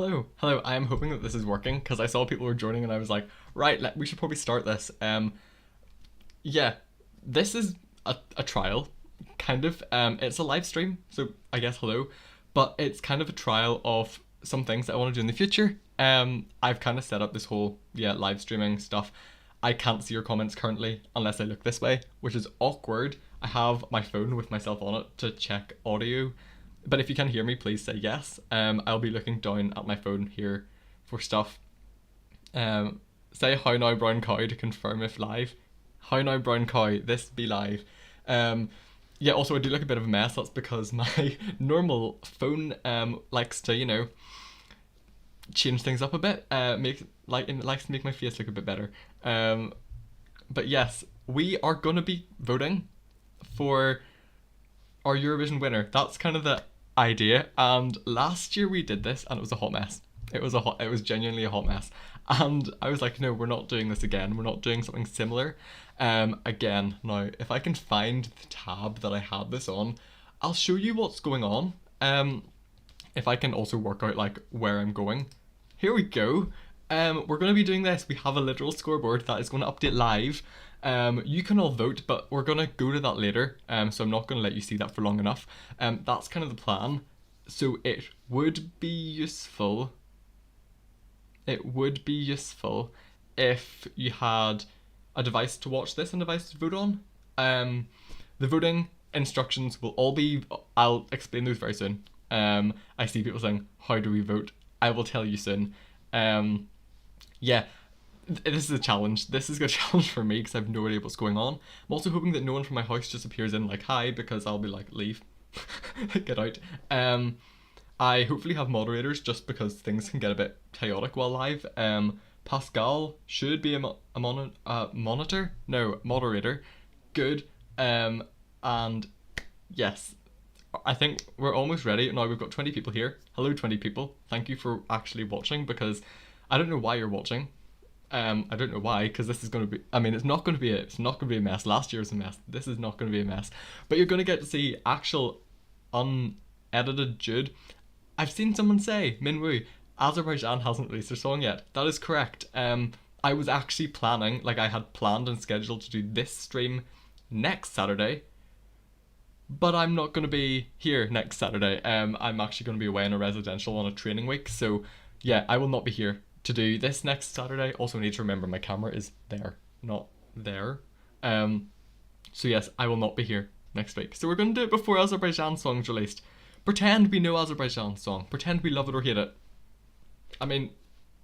Hello, hello. I am hoping that this is working because I saw people were joining and I was like, right, we should probably start this. Yeah, this is a trial, kind of. It's a live stream, so I guess hello, but it's kind of a trial of some things that I want to do in the future. I've kind of set up this whole live streaming stuff. I can't see your comments currently unless I look this way, which is awkward. I have my phone with myself on it to check audio. But if you can hear me, please say yes. I'll be looking down at my phone here for stuff. Say how now brown cow to confirm if live. How now brown cow, this be live. Also I do look a bit of a mess. That's because my normal phone likes to, change things up a bit. It likes to make my face look a bit better. But yes, we are gonna be voting for our Eurovision winner. That's kind of the idea. And last year we did this and it was a hot mess. It was genuinely a hot mess. And I was like, no, we're not doing this again. We're not doing something similar. Again, now, if I can find the tab that I had this on, I'll show you what's going on. If I can also work out like where I'm going. Here we go. We're going to be doing this. We have a literal scoreboard that is going to update live. You can all vote, but we're going to go to that later, so I'm not going to let you see that for long enough. That's kind of the plan. So it would be useful if you had a device to watch this and a device to vote on. The voting instructions will all be, I'll explain those very soon. I see people saying, how do we vote? I will tell you soon. This is a challenge. This is a challenge for me because I have no idea what's going on. I'm also hoping that no one from my house just appears in like, hi, because I'll be like, leave. Get out. I hopefully have moderators just because things can get a bit chaotic while live. Pascal should be a monitor? No, moderator. Good. And yes, I think we're almost ready. Now we've got 20 people here. Hello 20 people. Thank you for actually watching because I don't know why you're watching. I don't know why, because this is going to be, it's not going to be a mess. Last year was a mess. This is not going to be a mess. But you're going to get to see actual unedited Jude. I've seen someone say, Minwoo, Azerbaijan hasn't released their song yet. That is correct. I was actually planning, I had planned and scheduled to do this stream next Saturday, but I'm not going to be here next Saturday. I'm actually going to be away in a residential on a training week, so yeah, I will not be here to do this next Saturday. Also need to remember my camera is there, not there. So yes, I will not be here next week. So we're going to do it before Azerbaijan song's released. Pretend we know Azerbaijan song. Pretend we love it or hate it.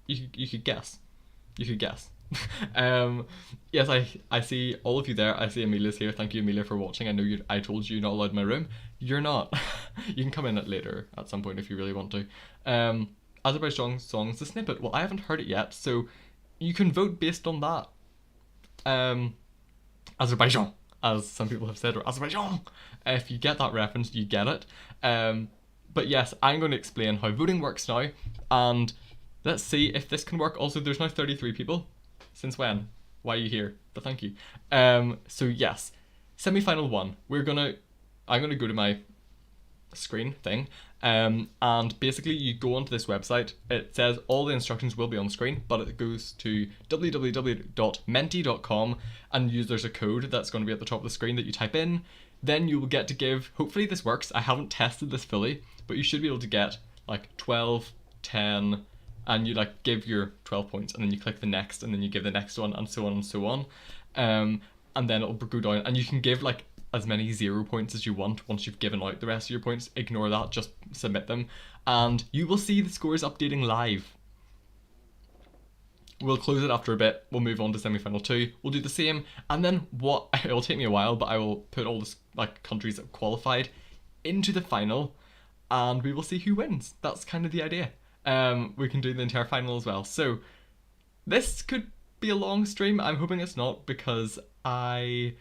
You could guess. You could guess. Yes, I see all of you there. I see Amelia's here. Thank you, Amelia, for watching. I know I told you you're not allowed in my room. You're not. You can come in later at some point if you really want to. Azerbaijan song's the snippet. Well, I haven't heard it yet, so you can vote based on that. Azerbaijan, as some people have said, or Azerbaijan. If you get that reference, you get it. But yes, I'm going to explain how voting works now, and let's see if this can work. Also, there's now 33 people. Since when? Why are you here? But thank you. So yes, semi-final 1. I'm gonna go to my screen thing, and basically you go onto this website. It says all the instructions will be on screen, but it goes to www.menti.com, and there's a code that's going to be at the top of the screen that you type in. Then you will get to give, hopefully this works, I haven't tested this fully, but you should be able to get 12, 10, and you give your 12 points, and then you click the next, and then you give the next one, and so on and so on. And then it'll go down, and you can give as many 0 points as you want. Once you've given out the rest of your points, ignore that, just submit them, and you will see the scores updating live. We'll close it after a bit. We'll move on to semi-final 2. We'll do the same, and then it'll take me a while, but I will put all the countries that have qualified into the final, and we will see who wins. That's kind of the idea. We can do the entire final as well. So this could be a long stream. I'm hoping it's not, because I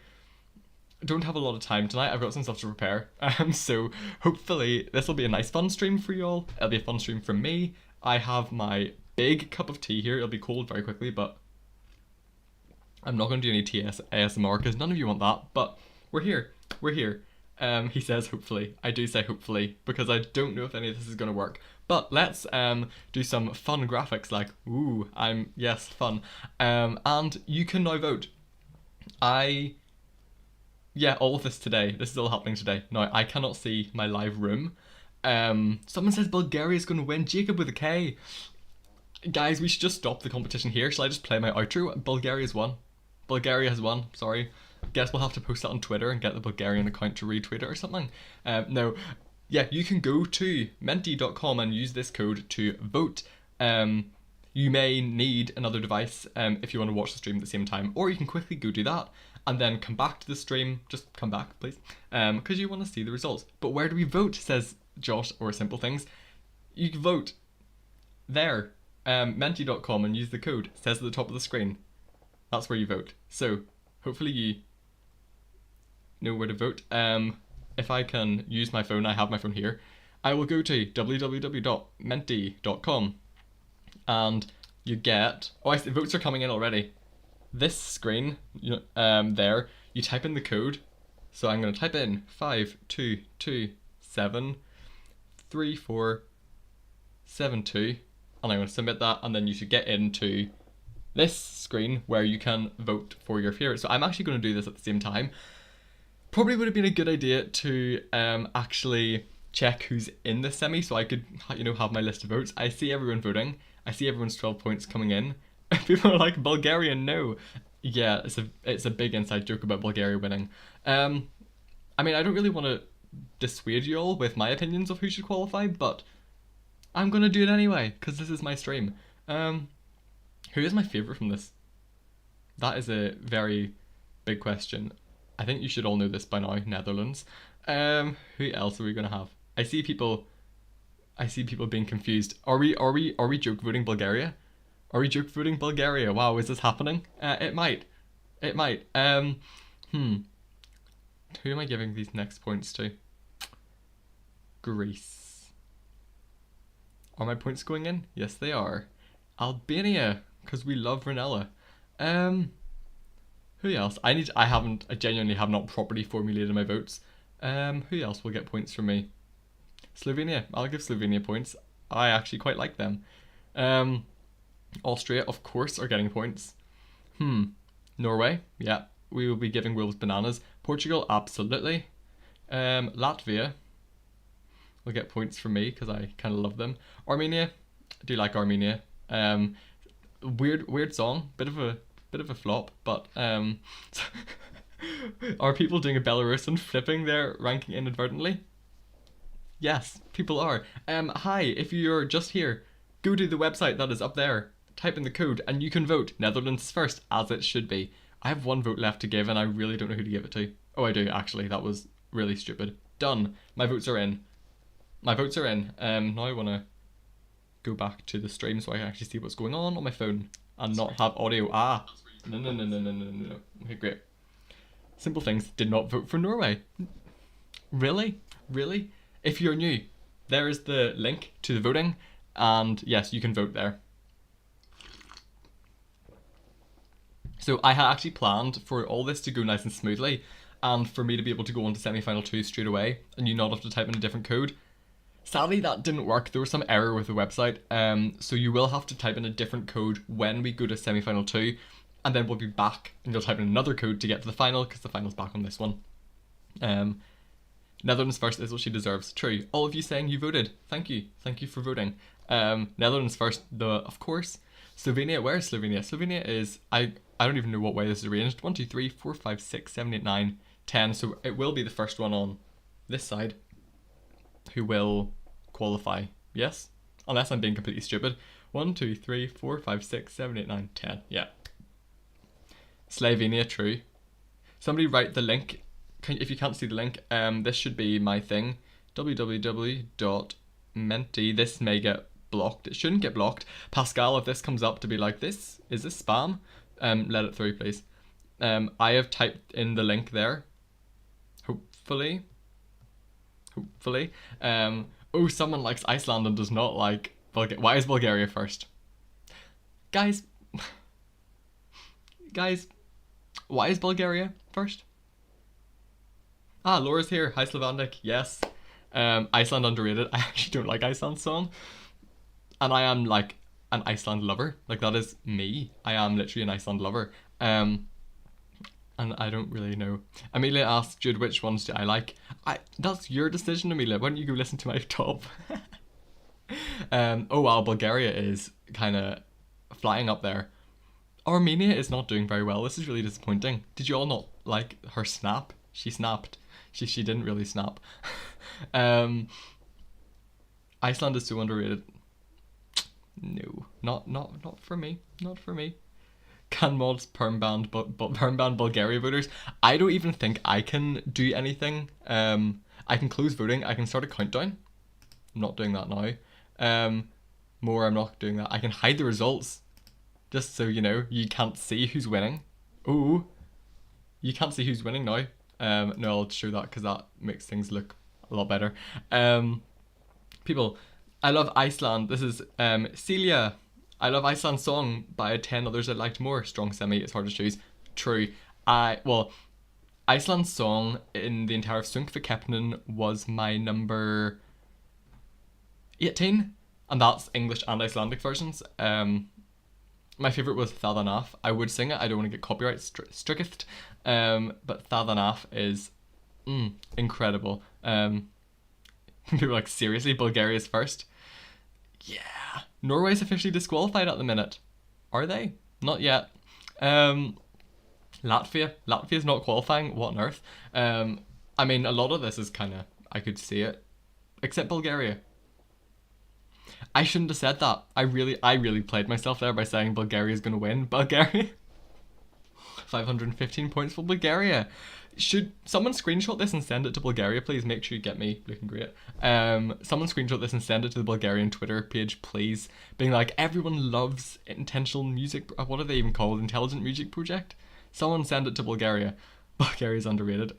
don't have a lot of time tonight. I've got some stuff to prepare. So hopefully this will be a nice fun stream for you all. It'll be a fun stream from me. I have my big cup of tea here. It'll be cold very quickly, but I'm not going to do any ASMR because none of you want that. But we're here. He says hopefully. I do say hopefully because I don't know if any of this is going to work. But let's do some fun graphics like, ooh, yes, fun. And you can now vote. All of this today. This is all happening today. Now, I cannot see my live room. Someone says Bulgaria's going to win. Jacob with a K. Guys, we should just stop the competition here. Shall I just play my outro? Bulgaria's won. Bulgaria has won. Sorry. Guess we'll have to post that on Twitter and get the Bulgarian account to retweet it or something. No. Yeah, you can go to menti.com and use this code to vote. You may need another device if you want to watch the stream at the same time, or you can quickly go do that and then come back to the stream. Just come back, please, because you want to see the results. But where do we vote, says Josh, or Simple Things. You can vote there, menti.com, and use the code. It says at the top of the screen. That's where you vote. So hopefully you know where to vote. If I can use my phone, I have my phone here. I will go to www.menti.com and you get, I see votes are coming in already. This screen, there, you type in the code. So I'm going to type in 52273472 and I'm going to submit that, and then you should get into this screen where you can vote for your favorite. So I'm actually going to do this at the same time. Probably would have been a good idea to actually check who's in the semi so I could, have my list of votes. I see everyone voting. I see everyone's 12 points coming in. People are like, Bulgaria, no. Yeah, it's a big inside joke about Bulgaria winning. I mean, I don't really want to dissuade you all with my opinions of who should qualify, but I'm going to do it anyway because this is my stream. Who is my favourite from this? That is a very big question. I think you should all know this by now. Netherlands. Who else are we gonna have? I see people being confused. Are we joke voting Bulgaria? Are we joke voting Bulgaria? Wow, is this happening? It might. Who am I giving these next points to? Greece. Are my points going in? Yes, they are. Albania, because we love Ronela. Who else? I genuinely have not properly formulated my votes. Who else will get points from me? Slovenia. I'll give Slovenia points. I actually quite like them. Austria, of course, are getting points. Norway. Yeah, we will be giving wolves bananas. Portugal, absolutely. Latvia will get points from me because I kind of love them. Armenia. I do like Armenia. Weird song. Bit of a flop, but are people doing a Belarus and flipping their ranking inadvertently? Yes, people are. Hi, if you're just here, go to the website that is up there, type in the code, and you can vote. Netherlands is first, as it should be. I have one vote left to give, and I really don't know who to give it to. Oh, I do, actually. That was really stupid. Done. My votes are in. Now I want to go back to the stream so I can actually see what's going on my phone and not have audio. No. Okay, great. Simple Things did not vote for Norway. Really? If you're new, there is the link to the voting, and yes, you can vote there. So I had actually planned for all this to go nice and smoothly, and for me to be able to go on to semi-final 2 straight away, and you not have to type in a different code. Sadly, that didn't work. There was some error with the website, so you will have to type in a different code when we go to semi-final 2, and then we'll be back, and you'll type in another code to get to the final, because the final's back on this one. Netherlands first is what she deserves. True. All of you saying you voted. Thank you for voting. Netherlands first, of course. Slovenia, where is Slovenia? Slovenia is, I don't even know what way this is arranged. 1, 2, 3, 4, 5, 6, 7, 8, 9, 10. So it will be the first one on this side who will qualify. Yes? Unless I'm being completely stupid. 1, 2, 3, 4, 5, 6, 7, 8, 9, 10. Yeah. Slovenia, true. Somebody write the link. If you can't see the link, this should be my thing. www.menti. This may get blocked. It shouldn't get blocked. Pascal, if this comes up to be like, is this spam? Let it through, please. I have typed in the link there. Hopefully. Oh, someone likes Iceland and does not like Bulgaria. Why is Bulgaria first? Guys, why is Bulgaria first? Ah, Laura's here. Hi, Slavandic. Yes. Iceland underrated. I actually don't like Iceland's song. And I am like an Iceland lover. Like that is me. I am literally an Iceland lover. And I don't really know. Amelia asked Jude, which ones do I like? That's your decision, Amelia. Why don't you go listen to my top? Oh wow, Bulgaria is kind of flying up there. Armenia is not doing very well. This is really disappointing. Did you all not like her snap? She snapped. She didn't really snap. Iceland is so underrated. No, not for me. Not for me. Can mods perm ban Bulgaria voters? I don't even think I can do anything. I can close voting. I can start a countdown. I'm not doing that now. More, I'm not doing that. I can hide the results. Just so you know, you can't see who's winning. Ooh. You can't see who's winning now. No, I'll show that because that makes things look a lot better. People, I love Iceland. This is Celia. I love Iceland's song, but I had 10 others I liked more. Strong semi, it's hard to choose. True. Iceland's song in the entire Söngvakeppnin was my number 18, and that's English and Icelandic versions. My favourite was Thadanaf. I would sing it, I don't want to get copyright stricketh, but Thadanaf is incredible. People are like, seriously, Bulgaria's first? Yeah. Norway's officially disqualified at the minute. Are they? Not yet. Latvia's not qualifying. What on earth? I mean, a lot of this is kind of, I could see it. Except Bulgaria. I shouldn't have said that. I really played myself there by saying Bulgaria's going to win. Bulgaria. 515 points for Bulgaria. Should someone screenshot this and send it to Bulgaria, please? Make sure you get me looking great. Someone screenshot this and send it to the Bulgarian Twitter page, please. Being like, everyone loves intentional music. What are they even called? Intelligent Music Project? Someone send it to Bulgaria. Bulgaria's underrated.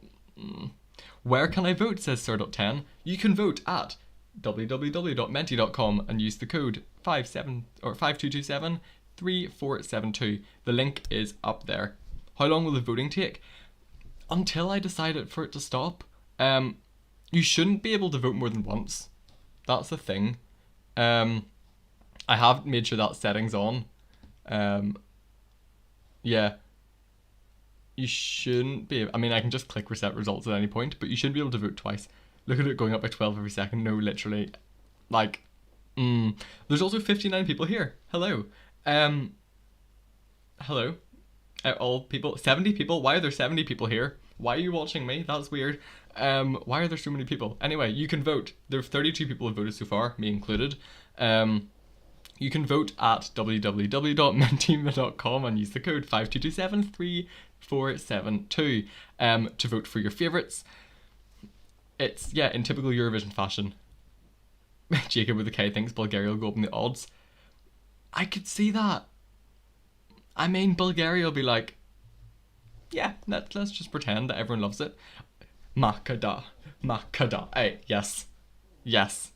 Where can I vote, says Sir.10. You can vote at www.menti.com and use the code 5227-3472. The link is up there. How long will the voting take? Until I decided for it to stop. You shouldn't be able to vote more than once. That's the thing. I have made sure that setting's on. Yeah. You shouldn't be able, I mean, I can just click reset results at any point, but you shouldn't be able to vote twice. Look at it going up by 12 every second. No, literally. Like, There's also 59 people here. Hello. Hello. All people, 70 people. Why are there 70 people here? Why are you watching me? That's weird. Why are there so many people? Anyway, you can vote. There are 32 people who have voted so far, me included. You can vote at www.menti.com and use the code 5227-3472 to vote for your favourites. It's, yeah, in typical Eurovision fashion. Jacob with a K thinks Bulgaria will go up in the odds. I could see that. I mean, Bulgaria will be like, yeah, let's just pretend that everyone loves it. Makada. Hey, yes. Yes.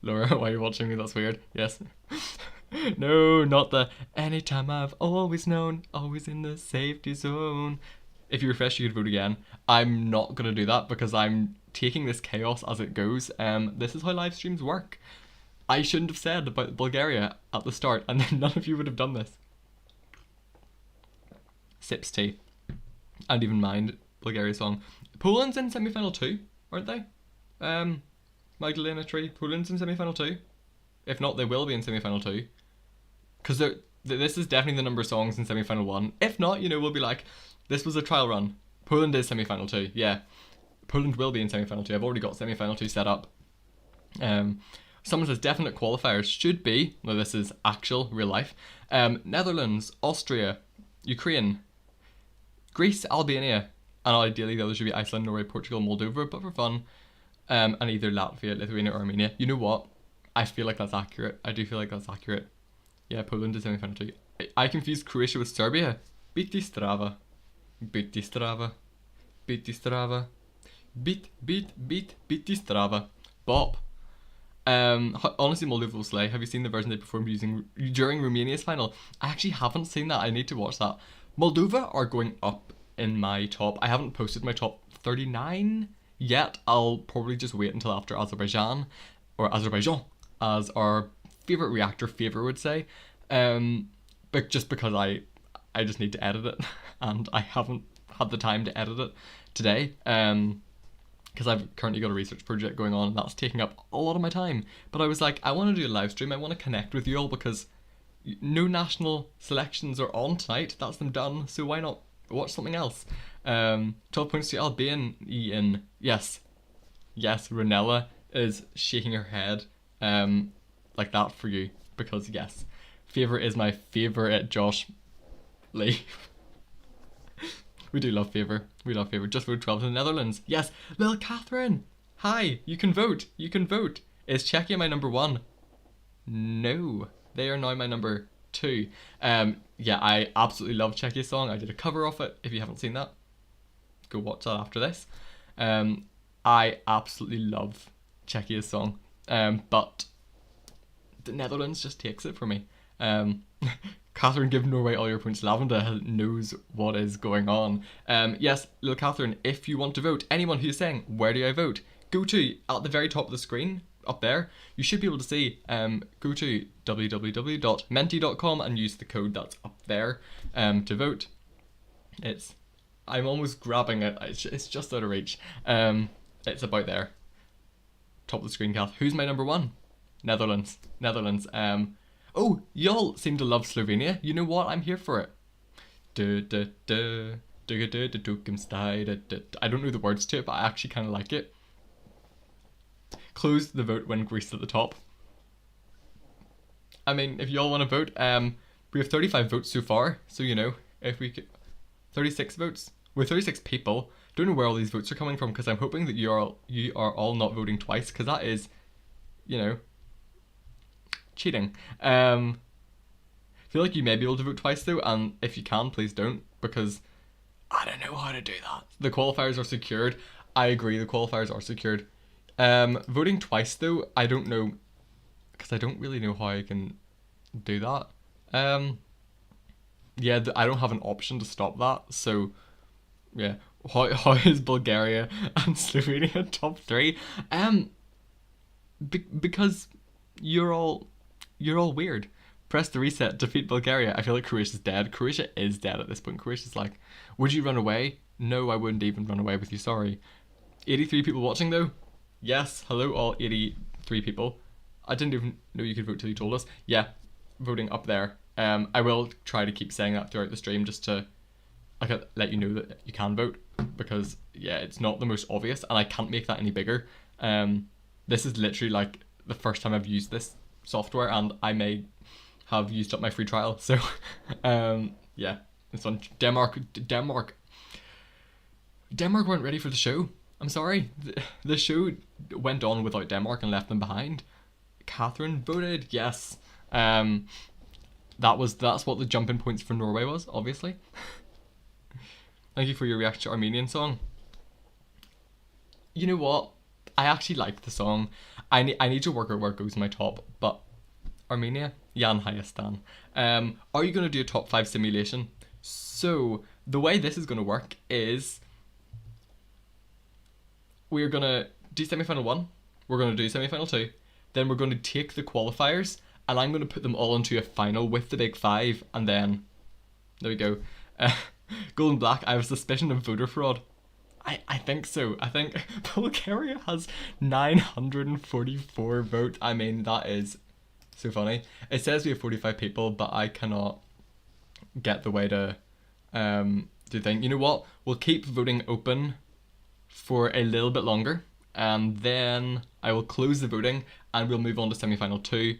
Laura, why are you watching me? That's weird. Yes. No, not the anytime I've always known, always in the safety zone. If you refresh, you could vote again. I'm not going to do that because I'm taking this chaos as it goes. This is how live streams work. I shouldn't have said about Bulgaria at the start, and then none of you would have done this. Sips tea. I don't even mind Bulgaria's song. Poland's in semi-final 2, aren't they? Magdalena Tree. Poland's in semi-final 2. If not, they will be in semi-final 2. Because this is definitely the number of songs in semi-final 1. If not, you know, we'll be like, this was a trial run. Poland is semi-final 2, yeah. Poland will be in semi-final 2. I've already got semi-final 2 set up. Someone says definite qualifiers should be, well, this is actual, real life, Netherlands, Austria, Ukraine, Greece, Albania, and ideally the others should be Iceland, Norway, Portugal, Moldova, but for fun, and either Latvia, Lithuania, or Armenia. You know what? I feel like that's accurate. I do feel like that's accurate. Yeah, Poland is semi-final 2. I confused Croatia with Serbia. Biti strava. Biti strava. Biti strava. Biti strava. Bop. Honestly, Moldova will slay. Have you seen the version they performed using during Romania's final? I actually haven't seen that. I need to watch that. Moldova are going up in my top. I haven't posted my top 39 yet. I'll probably just wait until after Azerbaijan, or Azerbaijan, as our favorite reactor favorite would say. But just because I just need to edit it, and I haven't had the time to edit it today. Because I've currently got a research project going on, and that's taking up a lot of my time. But I was like, I want to do a live stream. I want to connect with you all, because no national selections are on tonight. That's them done. So why not watch something else? 12 points to Albania. Yes, Ronela is shaking her head like that for you, because yes, favourite is my favourite. Josh Lee. We do love Favour. We love Favour. Just voted 12 in the Netherlands. Yes, Lil Catherine. Hi, you can vote. You can vote. Is Czechia my number 1? No, they are now my number 2. Yeah, I absolutely love Czechia's song. I did a cover of it. If you haven't seen that, go watch that after this. I absolutely love Czechia's song. But the Netherlands just takes it for me. Catherine, give Norway all your points. Lavender knows what is going on. Yes, little Catherine, if you want to vote, anyone who's saying, where do I vote? Go to, at the very top of the screen, up there, you should be able to see, go to www.menti.com and use the code that's up there to vote. I'm almost grabbing it, it's just out of reach. It's about there. Top of the screen, Kath. Who's my number 1? Netherlands. Oh, y'all seem to love Slovenia. You know what? I'm here for it. I don't know the words to it, but I actually kind of like it. Close the vote when Greece at the top. I mean, if y'all want to vote, we have 35 votes so far. So, you know, if we could... 36 votes? We're 36 people. Don't know where all these votes are coming from, because I'm hoping that you are all not voting twice, because that is, you know, cheating. I feel like you may be able to vote twice though, and if you can, please don't, because I don't know how to do that. The qualifiers are secured. I agree, the qualifiers are secured. Voting twice though, I don't know, because I don't really know how I can do that. Yeah, I don't have an option to stop that, so yeah. How is Bulgaria and Slovenia top 3? Because you're all weird. Press the reset, defeat Bulgaria. I feel like Croatia's dead. Croatia is dead at this point. Croatia's like, would you run away? No, I wouldn't even run away with you, sorry. 83 people watching though. Yes, hello all 83 people. I didn't even know you could vote till you told us. Yeah, voting up there. I will try to keep saying that throughout the stream, just to let you know that you can vote, because yeah, it's not the most obvious, and I can't make that any bigger. This is literally like the first time I've used this software, and I may have used up my free trial, so yeah, it's on. Denmark weren't ready for the show. I'm sorry, the show went on without Denmark and left them behind. Catherine voted yes. That's what the jumping points for Norway was, obviously. Thank you for your reaction to Armenian song. You know what? I actually like the song. I need to work out where it goes in my top, but Armenia, Jan Hayastan. Are you going to do a top 5 simulation? So the way this is going to work is we're going to do semi-final 1, we're going to do semi-final 2, then we're going to take the qualifiers, and I'm going to put them all into a final with the big 5, and then there we go. Golden Black, I have a suspicion of voter fraud. I think so. I think Bulgaria has 944 votes. I mean, that is so funny. It says we have 45 people, but I cannot get the way to do thing. You know what? We'll keep voting open for a little bit longer, and then I will close the voting, and we'll move on to semi-final 2.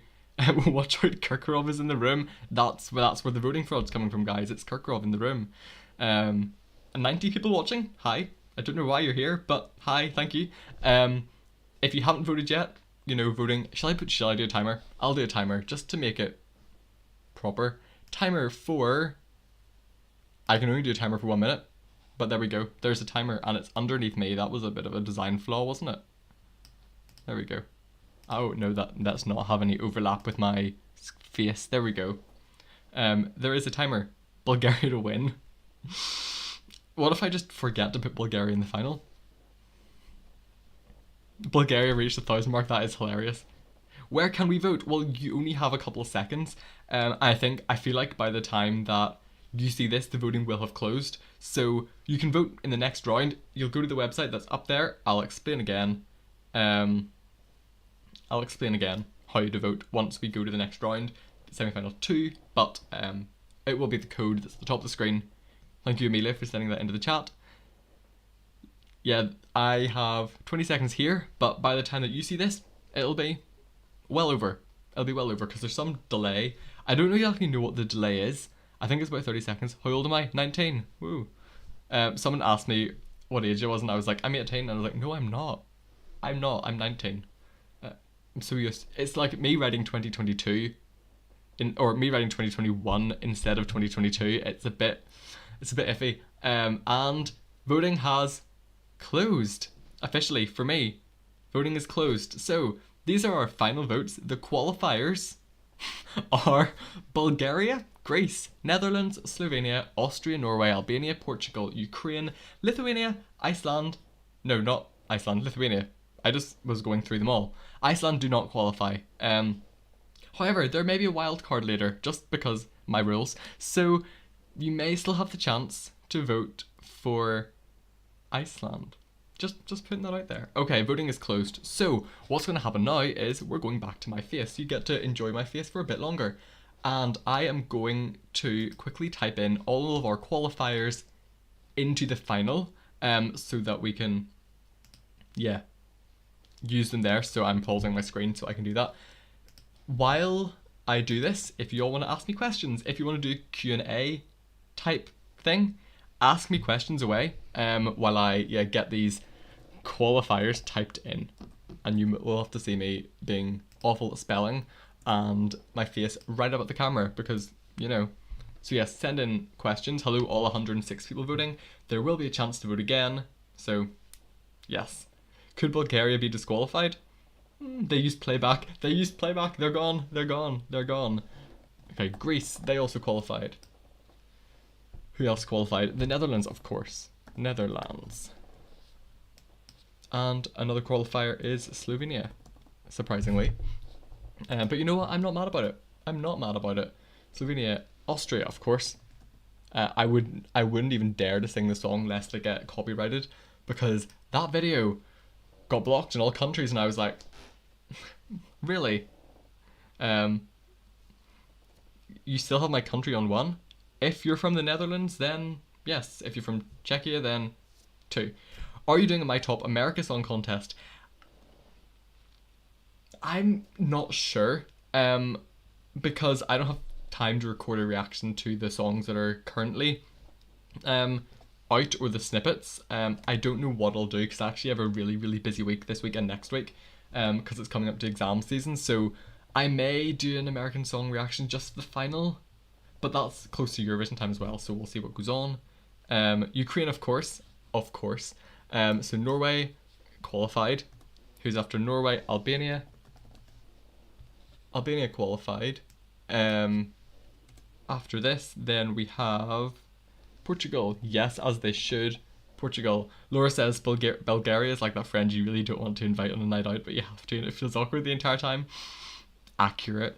Watch out, Kirkorov is in the room. That's where the voting fraud's coming from, guys. It's Kirkorov in the room. 90 people watching. Hi. I don't know why you're here, but hi, thank you. If you haven't voted yet, you know, voting. Shall I do a timer? I'll do a timer just to make it proper. Timer for. I can only do a timer for 1 minute, but there we go. There's a timer, and it's underneath me. That was a bit of a design flaw, wasn't it? There we go. Oh no, that's not have any overlap with my face. There we go. There is a timer. Bulgaria to win. What if I just forget to put Bulgaria in the final? Bulgaria reached the 1,000 mark. That is hilarious. Where can we vote? Well, you only have a couple of seconds. I feel like by the time that you see this, the voting will have closed. So you can vote in the next round. You'll go to the website that's up there. I'll explain again. I'll explain again how to vote once we go to the next round, semi-final 2. But it will be the code that's at the top of the screen. Thank you, Amelia, for sending that into the chat. Yeah, I have 20 seconds here, but by the time that you see this, it'll be well over. It'll be well over because there's some delay. I don't exactly know what the delay is. I think it's about 30 seconds. How old am I? 19. Woo. Someone asked me what age I was, and I was like, I'm 18. And I was like, no, I'm not. I'm 19. I'm so used. It's like me writing 2022, or me writing 2021 instead of 2022. It's a bit iffy. And voting has closed officially for me. Voting is closed. So these are our final votes. The qualifiers are Bulgaria, Greece, Netherlands, Slovenia, Austria, Norway, Albania, Portugal, Ukraine, Lithuania, Iceland. No, not Iceland, Lithuania. I just was going through them all. Iceland do not qualify. However, there may be a wild card later, just because my rules. So you may still have the chance to vote for Iceland. Just putting that out there. Okay, voting is closed. So what's going to happen now is we're going back to my face. You get to enjoy my face for a bit longer. And I am going to quickly type in all of our qualifiers into the final, so that we can, use them there. So I'm pausing my screen so I can do that. While I do this, if you all want to ask me questions, if you want to do Q&A type thing, ask me questions away while I get these qualifiers typed in. And you will have to see me being awful at spelling and my face right up at the camera because, So yes, send in questions. Hello, all 106 people voting. There will be a chance to vote again. So, yes. Could Bulgaria be disqualified? They used playback. They're gone. Okay, Greece, they also qualified. Who else qualified? The Netherlands, of course. Netherlands. And another qualifier is Slovenia, surprisingly. But you know what? I'm not mad about it. Slovenia, Austria, of course. I wouldn't even dare to sing the song lest they get copyrighted because that video got blocked in all countries and I was like, really? You still have my country on 1? If you're from the Netherlands, then yes. If you're from Czechia, then 2. Are you doing a My Top America Song Contest? I'm not sure, because I don't have time to record a reaction to the songs that are currently out, or the snippets. I don't know what I'll do because I actually have a really, really busy week this week and next week, because it's coming up to exam season. So I may do an American song reaction just for the final, but that's close to Eurovision time as well, so we'll see what goes on. Ukraine, of course. So Norway qualified. Who's after Norway? Albania qualified. After this, then we have Portugal. Yes, as they should. Portugal. Laura says Bulgaria is like that friend you really don't want to invite on a night out, but you have to, and it feels awkward the entire time. Accurate.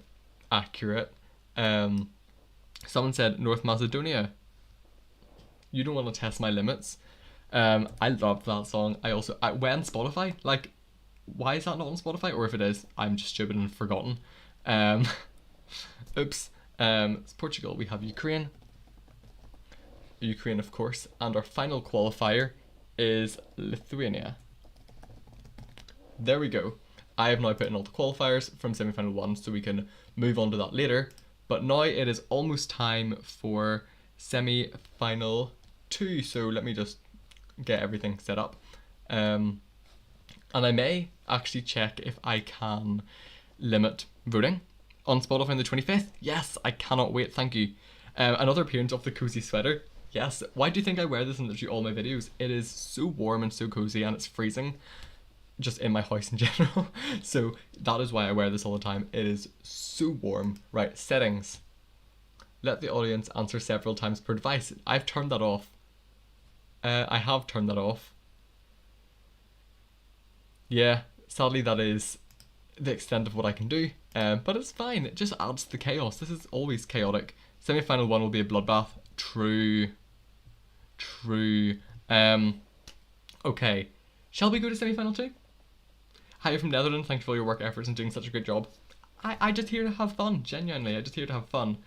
Someone said North Macedonia. You don't want to test my limits. I loved that song. When Spotify, like, why is that not on Spotify? Or if it is, I'm just stupid and forgotten. Oops. It's Portugal. We have Ukraine, of course, and our final qualifier is Lithuania. There we go. I have now put in all the qualifiers from semi-final 1, so we can move on to that later. But now it is almost time for semi-final 2. So let me just get everything set up. And I may actually check if I can limit voting on Spotify on the 25th. Yes, I cannot wait. Thank you. Another appearance of the cozy sweater. Yes. Why do you think I wear this in literally all my videos? It is so warm and so cozy, and it's freezing just in my house in general. So that is why I wear this all the time. It is so warm. Right, settings. Let the audience answer several times per device. I've turned that off. I have turned that off. Yeah, sadly that is the extent of what I can do, but it's fine. It just adds to the chaos. This is always chaotic. Semi-final 1 will be a bloodbath. True. Okay, shall we go to semi-final 2? Hi from Netherlands, thank you for all your work efforts and doing such a great job. I just here to have fun, genuinely, I just here to have fun.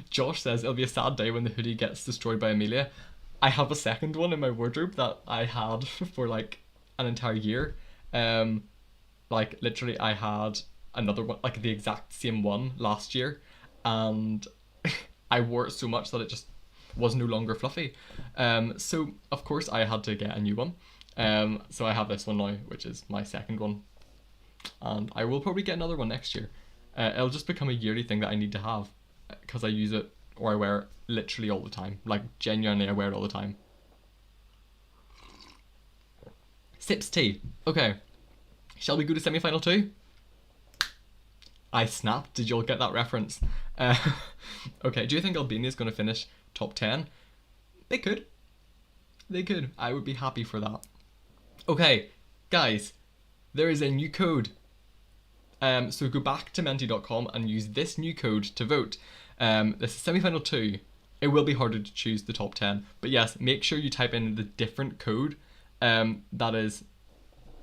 Josh says it'll be a sad day when the hoodie gets destroyed by Amelia. I have a second one in my wardrobe that I had for like an entire year. Like literally I had another one, like the exact same one last year, and I wore it so much that it just was no longer fluffy. So of course I had to get a new one. So I have this one now, which is my second one, and I will probably get another one next year. It'll just become a yearly thing that I need to have, because I use it, or I wear it literally all the time. Like genuinely I wear it all the time. Sips tea. Okay, shall we go to semi-final 2? I snapped. Did you all get that reference? Okay, do you think Albania is going to finish top 10? They could. They could. I would be happy for that. Okay, guys, there is a new code. So go back to menti.com and use this new code to vote. This is semi-final 2. It will be harder to choose the top 10, but yes, make sure you type in the different code. That is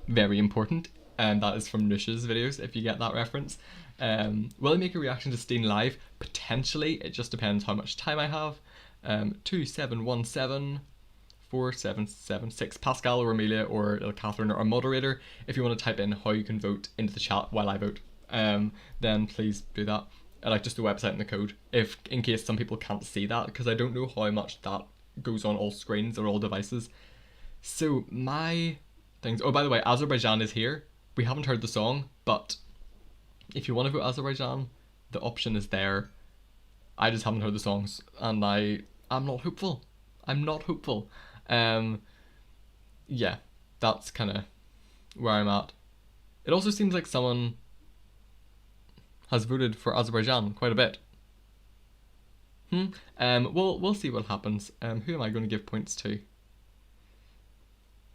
very important, and that is from Nush's videos, if you get that reference. Will I make a reaction to Steen live? Potentially, it just depends how much time I have. 271747776 Pascal or Amelia or Catherine or our moderator. If you want to type in how you can vote into the chat while I vote, then please do that. I like just the website and the code, if in case some people can't see that, because I don't know how much that goes on all screens or all devices. So my things. Oh, by the way, Azerbaijan is here. We haven't heard the song, but if you want to vote Azerbaijan, the option is there. I just haven't heard the songs, and I'm not hopeful. I'm not hopeful. Yeah, that's kind of where I'm at. It also seems like someone has voted for Azerbaijan quite a bit. We'll see what happens. Who am I going to give points to?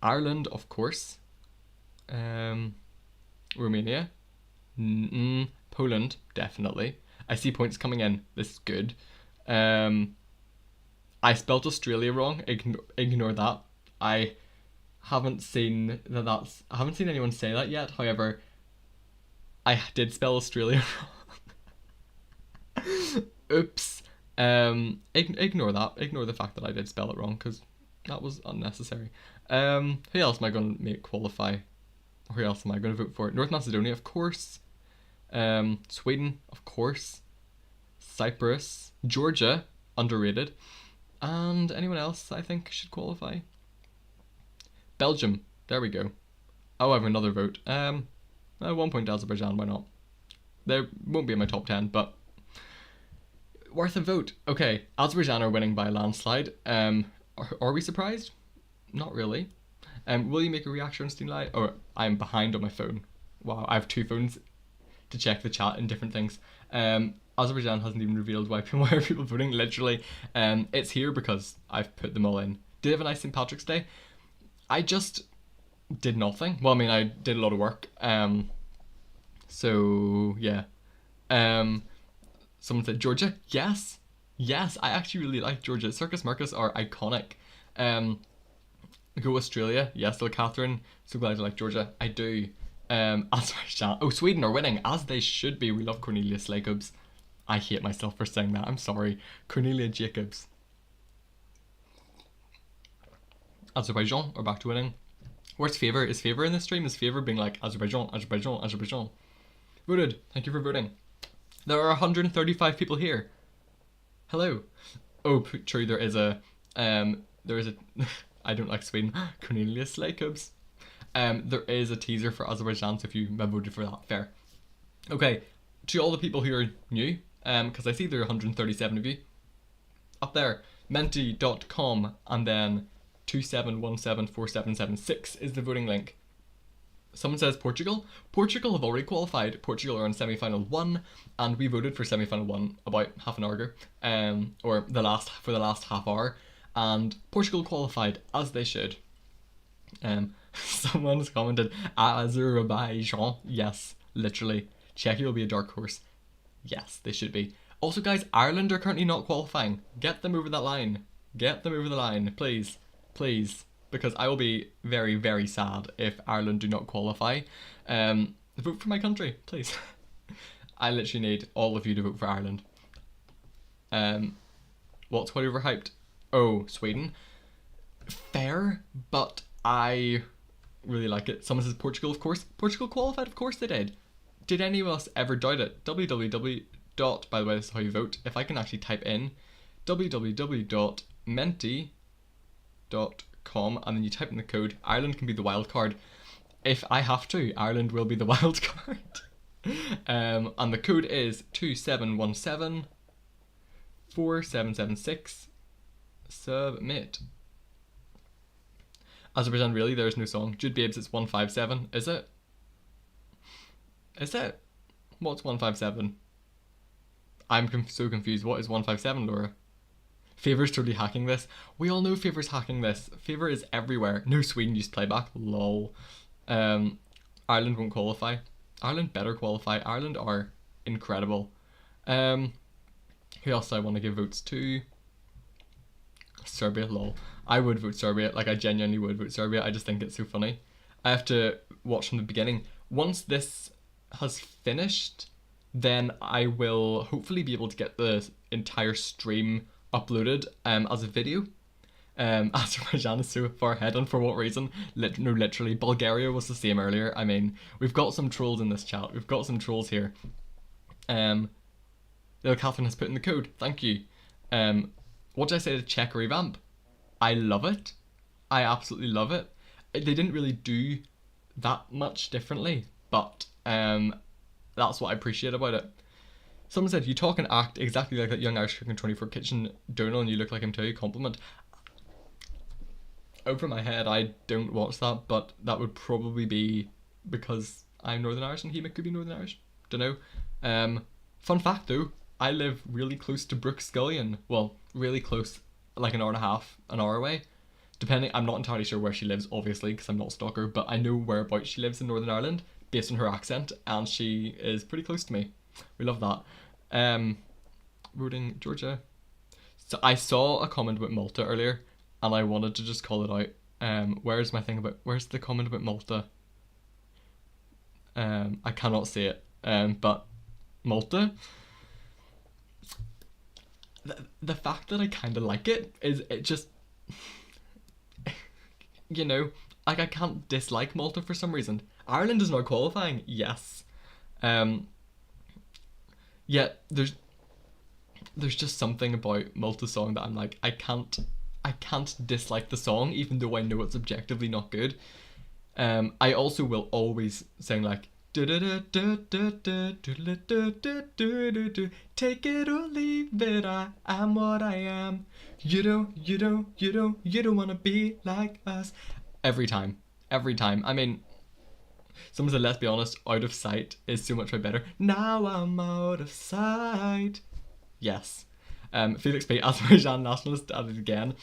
Ireland, of course. Romania. Poland, definitely. I see points coming in. This is good. I spelt Australia wrong. Ignore that. I haven't seen I haven't seen anyone say that yet. However, I did spell Australia wrong. Oops. Ignore that. Ignore the fact that I did spell it wrong, because that was unnecessary. Who else am I going to make qualify? Or who else am I going to vote for? North Macedonia, of course. Sweden, of course. Cyprus. Georgia, underrated. And anyone else I think should qualify? Belgium, there we go. Oh, I have another vote. 1 point to Azerbaijan, why not? They won't be in my top 10, but worth a vote. Okay, Azerbaijan are winning by a landslide. Are we surprised? Not really. Will you make a reaction on Steam Live? Oh, I'm behind on my phone. Wow, I have 2 phones to check the chat and different things. Azerbaijan hasn't even revealed why are people voting, literally. It's here because I've put them all in. Did you have a nice St. Patrick's Day? I just did nothing. Well, I mean, I did a lot of work. So, yeah. Someone said Georgia? Yes. Yes, I actually really like Georgia. Circus Marcus are iconic. Go Australia. Yes, little Catherine. So glad you like Georgia. I do. Azerbaijan. Oh, Sweden are winning, as they should be. We love Cornelia Jacobs. I hate myself for saying that. I'm sorry. Cornelia Jacobs. Azerbaijan are back to winning. Where's Favor? Is Favor in this stream? Is Favor being like Azerbaijan, Azerbaijan, Azerbaijan? Voted. Thank you for voting. There are 135 people here. Hello. Oh, true. There is a. I don't like Sweden. Cornelia Jacobs. There is a teaser for Azerbaijan, so if you voted for that, fair. Okay, to all the people who are new, because I see there are 137 of you. Up there, menti.com, and then 27174776 is the voting link. Someone says Portugal. Portugal have already qualified. Portugal are in semi-final 1, and we voted for semi-final 1 about half an hour ago, or for the last half hour, and Portugal qualified, as they should. Someone's commented, Azerbaijan. Yes, literally. Czechia will be a dark horse. Yes, they should be. Also, guys, Ireland are currently not qualifying. Get them over that line. Get them over the line, please. Please. Because I will be very, very sad if Ireland do not qualify. Vote for my country, please. I literally need all of you to vote for Ireland. What's quite overhyped? Oh, Sweden. Fair, but I really like it. Someone says Portugal, of course. Portugal qualified, of course they did. Did any of us ever doubt it? www. By the way, this is how you vote. If I can actually type in www.menti.com and then you type in the code, Ireland can be the wild card. If I have to, Ireland will be the wild card. And the code is 2717 4776. Submit. Azerbaijan, really? There's no song. Jude Babes, it's 157. Is it? Is it? What's 157? I'm so confused. What is 157, Laura? Favor's totally hacking this. We all know Favor's hacking this. Favor is everywhere. No, Sweden used playback. Lol. Ireland won't qualify. Ireland better qualify. Ireland are incredible. Who else do I want to give votes to? Serbia, lol. I would vote Serbia. Like, I genuinely would vote Serbia. I just think it's so funny. I have to watch from the beginning. Once this has finished, then I will hopefully be able to get the entire stream uploaded as a video. Azerbaijan is so far ahead, and for what reason? No, literally. Bulgaria was the same earlier. I mean, we've got some trolls in this chat. We've got some trolls here. Little Catherine has put in the code. Thank you. What did I say to Czech revamp? I love it. I absolutely love it. They didn't really do that much differently, but that's what I appreciate about it. Someone said, you talk and act exactly like that young Irish cook in 24 Kitchen Donal, and you look like him too. Compliment. Over my head, I don't watch that, but that would probably be because I'm Northern Irish and he could be Northern Irish. Dunno. Fun fact though, I live really close to Brooke Scullion. Well, really close, like an hour and a half, an hour away. Depending, I'm not entirely sure where she lives, obviously, because I'm not a stalker, but I know whereabouts she lives in Northern Ireland, based on her accent, and she is pretty close to me. We love that. Voting Georgia. So I saw a comment about Malta earlier, and I wanted to just call it out. Where's the comment about Malta? I cannot say it. But Malta. The fact that I kind of like it is, it just, you know, like I can't dislike Malta for some reason. Ireland is not qualifying, yes. Yet there's just something about Malta's song that I'm like, I can't dislike the song even though I know it's objectively not good. I also will always sing like take it or leave it, I am what I am. You don't wanna be like us. Every time. I mean, someone said, let's be honest, Out of Sight is so much better. Now I'm out of sight. Yes. Felix P, Azerbaijan nationalist, added again.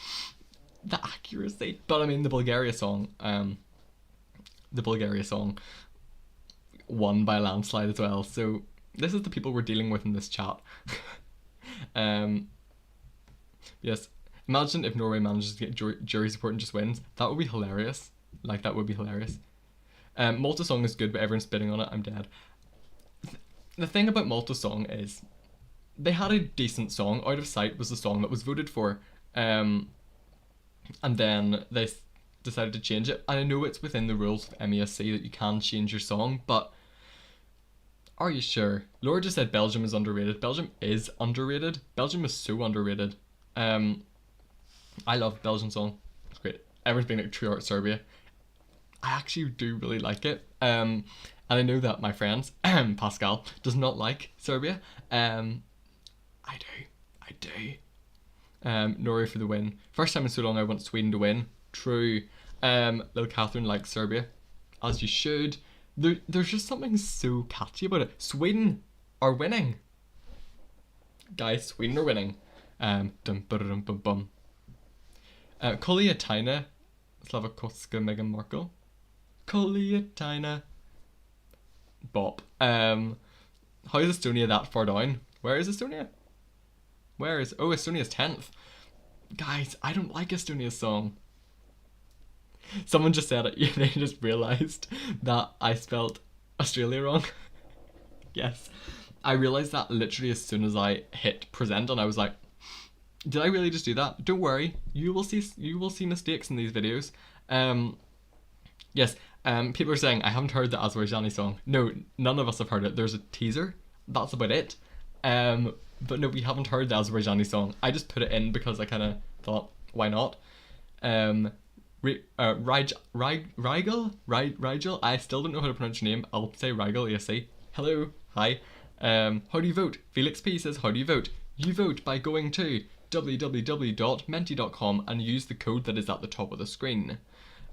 The accuracy. But I mean, the Bulgaria song won by a landslide as well. So this is the people we're dealing with in this chat. Yes. Imagine if Norway manages to get jury support and just wins. That would be hilarious. Like, that would be hilarious. Malta song is good, but everyone's spitting on it. I'm dead. The thing about Malta song is they had a decent song. Out of Sight was the song that was voted for. And then they decided to change it. And I know it's within the rules of MESC that you can change your song, but are you sure? Laura just said Belgium is underrated. Belgium is underrated. Belgium is so underrated. I love Belgian song. It's great. Everyone's being like True Art Serbia. I actually do really like it. And I know that my friends, Pascal, does not like Serbia. I do. Norway for the win. First time in so long I want Sweden to win. True. Little Catherine likes Serbia, as you should. There's just something so catchy about it. Sweden are winning. Guys, Sweden are winning. Kolia Tina, Slavakovska, Meghan Markle. Koliatina. Bop. How is Estonia that far down? Where is Estonia? Oh, Estonia's 10th. Guys, I don't like Estonia's song. Someone just said it. They just realised that I spelled Australia wrong. Yes. I realised that literally as soon as I hit present, and I was like, did I really just do that? Don't worry. You will see mistakes in these videos. Yes. People are saying I haven't heard the Azerbaijani song. No, none of us have heard it. There's a teaser. That's about it. But no, we haven't heard the Azerbaijani song. I just put it in because I kind of thought, why not? Rigel. I still don't know how to pronounce your name. I'll say Rigel. Yes, say hello, hi. How do you vote? Felix P says, how do you vote? You vote by going to www.menti.com and use the code that is at the top of the screen.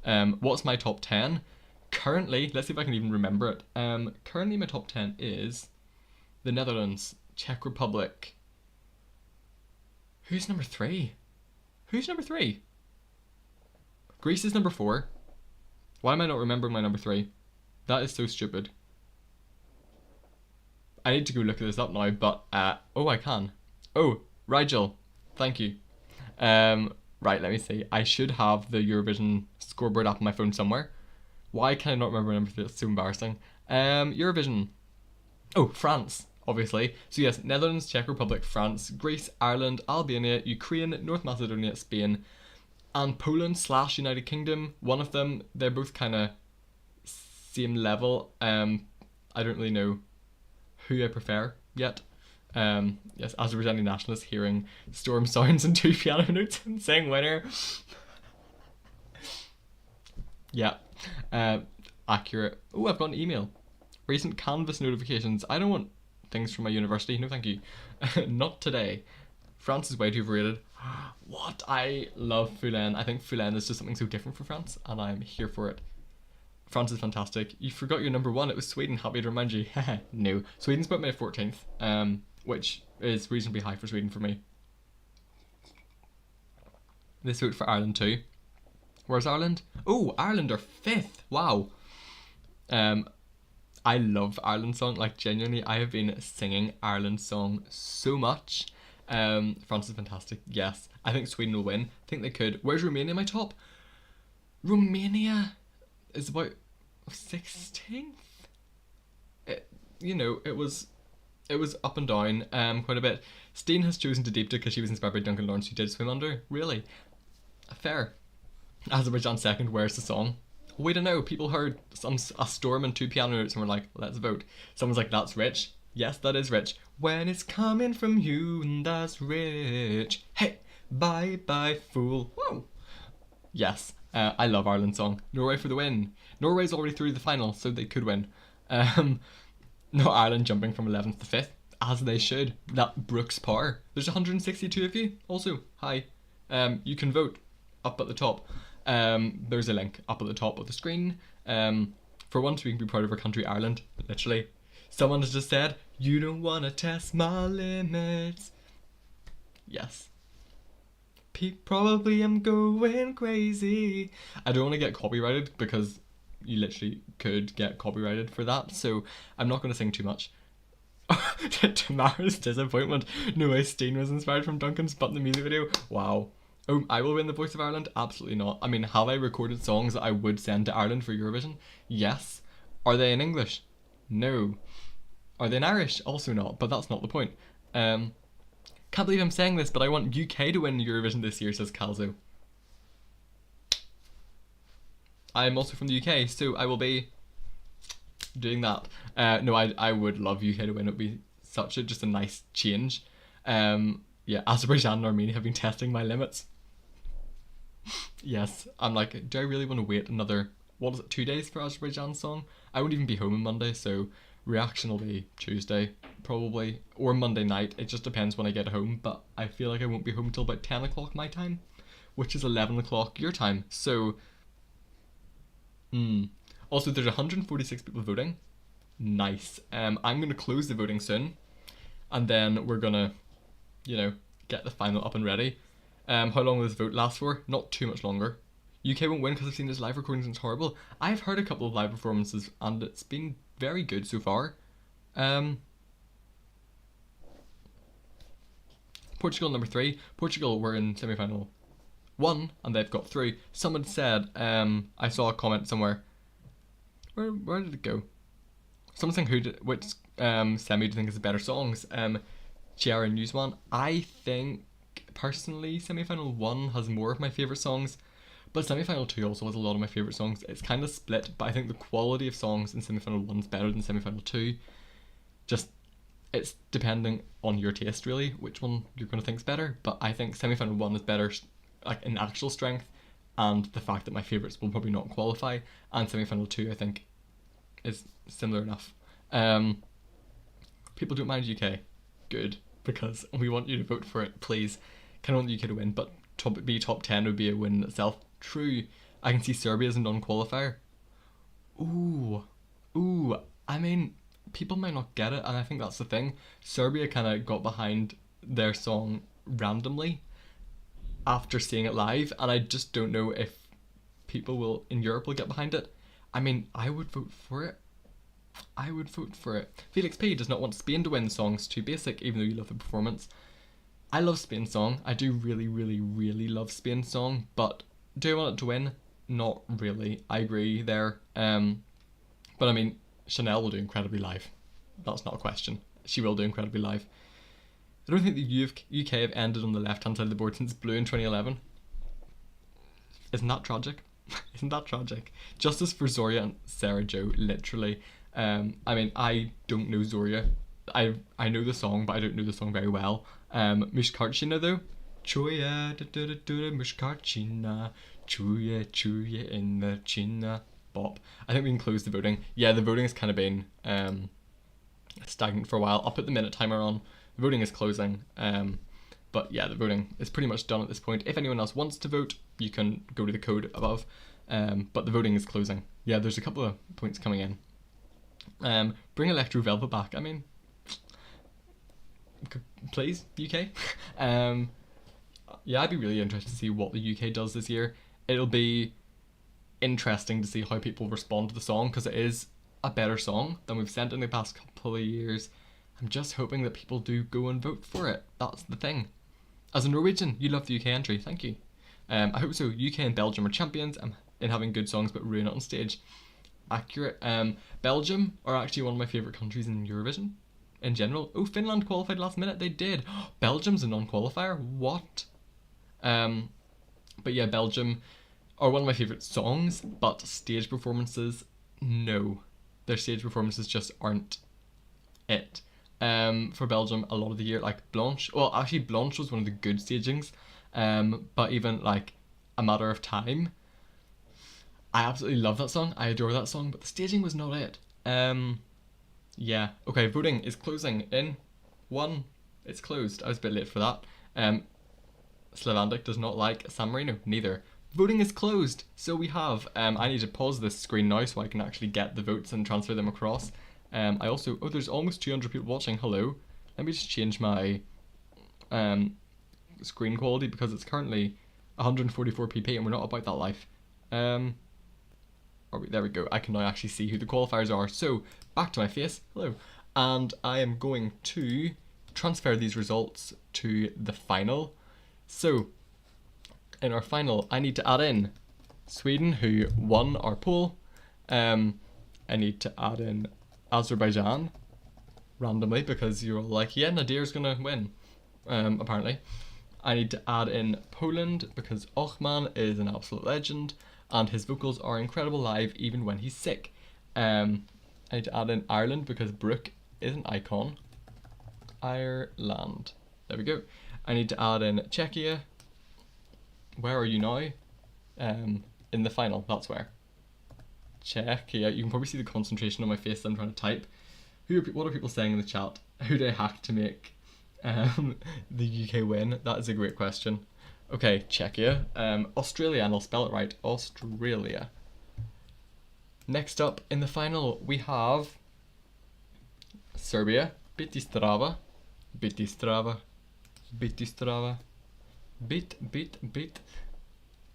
What's my top 10? Currently, let's see if I can even remember it. Currently my top 10 is the Netherlands, Czech Republic. Who's number 3? Greece is number 4. Why am I not remembering my number 3? That is so stupid. I need to go look this up now, but oh, I can. Oh, Rigel, thank you. Right, let me see. I should have the Eurovision scoreboard app on my phone somewhere. Why can I not remember my number 3? It's so embarrassing. Eurovision. Oh, France, obviously. So yes, Netherlands, Czech Republic, France, Greece, Ireland, Albania, Ukraine, North Macedonia, Spain, and Poland / United Kingdom. One of them, they're both kind of same level. I don't really know who I prefer yet. Yes, Azerbaijani nationalists hearing storm sounds and 2 piano notes and saying winner. Yeah. Accurate. Oh, I've got an email. Recent Canvas notifications. I don't want things from my university. No, thank you. Not today. France is way too overrated. What? I love Fulenn. I think Fulenn is just something so different for France, and I'm here for it. France is fantastic. You forgot your number 1. It was Sweden. Happy to remind you. No. Sweden's about my 14th, which is reasonably high for Sweden for me. This vote for Ireland too. Where's Ireland? Oh, Ireland are 5th. Wow. I love Ireland song. Like, genuinely, I have been singing Ireland song so much. France is fantastic. Yes. I think Sweden will win. I think they could. Where's Romania in my top? Romania is about 16th. It was up and down quite a bit. Steen has chosen to deep because she was inspired by Duncan Lawrence, who did Swim Under. Really? Fair. Azerbaijan 2nd, where's the song? We don't know. People heard a storm and 2 piano notes and were like, let's vote. Someone's like, that's rich. Yes, that is rich. When it's coming from you, that's rich. Hey, bye bye fool. Whoa. Yes, I love Ireland song. Norway for the win. Norway's already through the final, so they could win. No, Ireland jumping from 11th to 5th, as they should. That Brooks power. There's 162 of you. Also, hi. You can vote up at the top. There's a link up at the top of the screen. For once, we can be proud of our country, Ireland. Literally. Someone has just said, you don't want to test my limits. Yes. Probably I'm going crazy. I don't want to get copyrighted because you literally could get copyrighted for that, so I'm not going to sing too much. Tamara's disappointment. No way Steen was inspired from Duncan's But in the music video. Wow. Oh, I will win the Voice of Ireland? Absolutely not. I mean, have I recorded songs that I would send to Ireland for Eurovision? Yes. Are they in English? No. Are they in Irish? Also not, but that's not the point. Can't believe I'm saying this, but I want UK to win Eurovision this year, says Calzo. I'm also from the UK, so I will be doing that. No, I would love UK to win. It would be just a nice change. Yeah, Azerbaijan and Armenia have been testing my limits. Yes, I'm like, do I really want to wait another, 2 days for Azerbaijan's song? I won't even be home on Monday, so reaction will be Tuesday, probably, or Monday night. It just depends when I get home, but I feel like I won't be home till about 10 o'clock my time, which is 11 o'clock your time, so... Also, there's 146 people voting. Nice. I'm going to close the voting soon, and then we're going to, get the final up and ready. How long will this vote last for? Not too much longer. UK won't win because I've seen his live recordings and it's horrible. I've heard a couple of live performances and it's been very good so far. Portugal number 3. Portugal were in semi-final 1 and they've got through. Someone said, I saw a comment somewhere. Where did it go? Someone saying which semi do you think is the better songs? Chiara News one. I think personally semi-final 1 has more of my favourite songs, but semi-final 2 also has a lot of my favourite songs. It's kind of split, but I think the quality of songs in semi-final 1 is better than semi-final 2. Just, it's depending on your taste really, which one you're going to think is better, but I think semi-final 1 is better like in actual strength, and the fact that my favourites will probably not qualify, and semi-final 2 I think is similar enough. People don't mind UK. Good, because we want you to vote for it, please. Kind of want the UK to win, but top 10 would be a win in itself. True, I can see Serbia as a non-qualifier. Ooh, I mean, people might not get it, and I think that's the thing. Serbia kind of got behind their song randomly after seeing it live, and I just don't know if people in Europe will get behind it. I mean, I would vote for it. Felix P does not want Spain to win. The song's too basic, even though you love the performance. I love Spain's song. I do really, really, really love Spain's song, but do I want it to win? Not really. I agree there. But I mean, Chanel will do incredibly live. That's not a question. She will do incredibly live. I don't think the UK have ended on the left-hand side of the board since Blue in 2011. Isn't that tragic? Isn't that tragic? Justice for Zoria and Sarah Jo, literally. I mean, I don't know Zoria. I know the song, but I don't know the song very well. Mushkarchina though. Chuya mushkarchina. Chuya in the china. Bop. I think we can close the voting. Yeah, the voting has kind of been stagnant for a while. I'll put the minute timer on. The voting is closing. But yeah, the voting is pretty much done at this point. If anyone else wants to vote, you can go to the code above. But the voting is closing. Yeah, there's a couple of points coming in. Bring Electro Velvet back. I mean, please, UK. Yeah, I'd be really interested to see what the UK does this year. It'll be interesting to see how people respond to the song, because it is a better song than we've sent in the past couple of years. I'm just hoping that people do go and vote for it. That's the thing. As a Norwegian, you love the UK entry. Thank you. I hope so. UK and Belgium are champions in having good songs but ruin it on stage. Accurate. Belgium are actually one of my favourite countries in Eurovision in general. Oh, Finland qualified last minute. They did. Belgium's a non-qualifier. What? But yeah, Belgium are one of my favourite songs, but stage performances, no. Their stage performances just aren't it. For Belgium, a lot of the year, like Blanche. Well, actually, Blanche was one of the good stagings. But even like A Matter of Time, I absolutely love that song. I adore that song, but the staging was not it. Yeah. Okay, voting is closing in 1. It's closed. I was a bit late for that. Slavandic does not like San Marino. Neither. Voting is closed. So we have, I need to pause this screen now so I can actually get the votes and transfer them across. I also, there's almost 200 people watching. Hello. Let me just change my screen quality because it's currently 144p and we're not about that life. There we go. I can now actually see who the qualifiers are. So back to my face. Hello. And I am going to transfer these results to the final. So in our final, I need to add in Sweden, who won our poll. I need to add in Azerbaijan randomly because you're all like, yeah, Nadir's gonna win. Apparently. I need to add in Poland because Ochman is an absolute legend and his vocals are incredible live even when he's sick. I need to add in Ireland because Brooke is an icon. Ireland. There we go. I need to add in Czechia. Where are you now? In the final, that's where. Czechia. You can probably see the concentration on my face that I'm trying to type. What are people saying in the chat? Who do I hack to make the UK win? That is a great question. Okay, Czechia. Australia, and I'll spell it right. Australia. Next up in the final, we have Serbia. Bitistrava.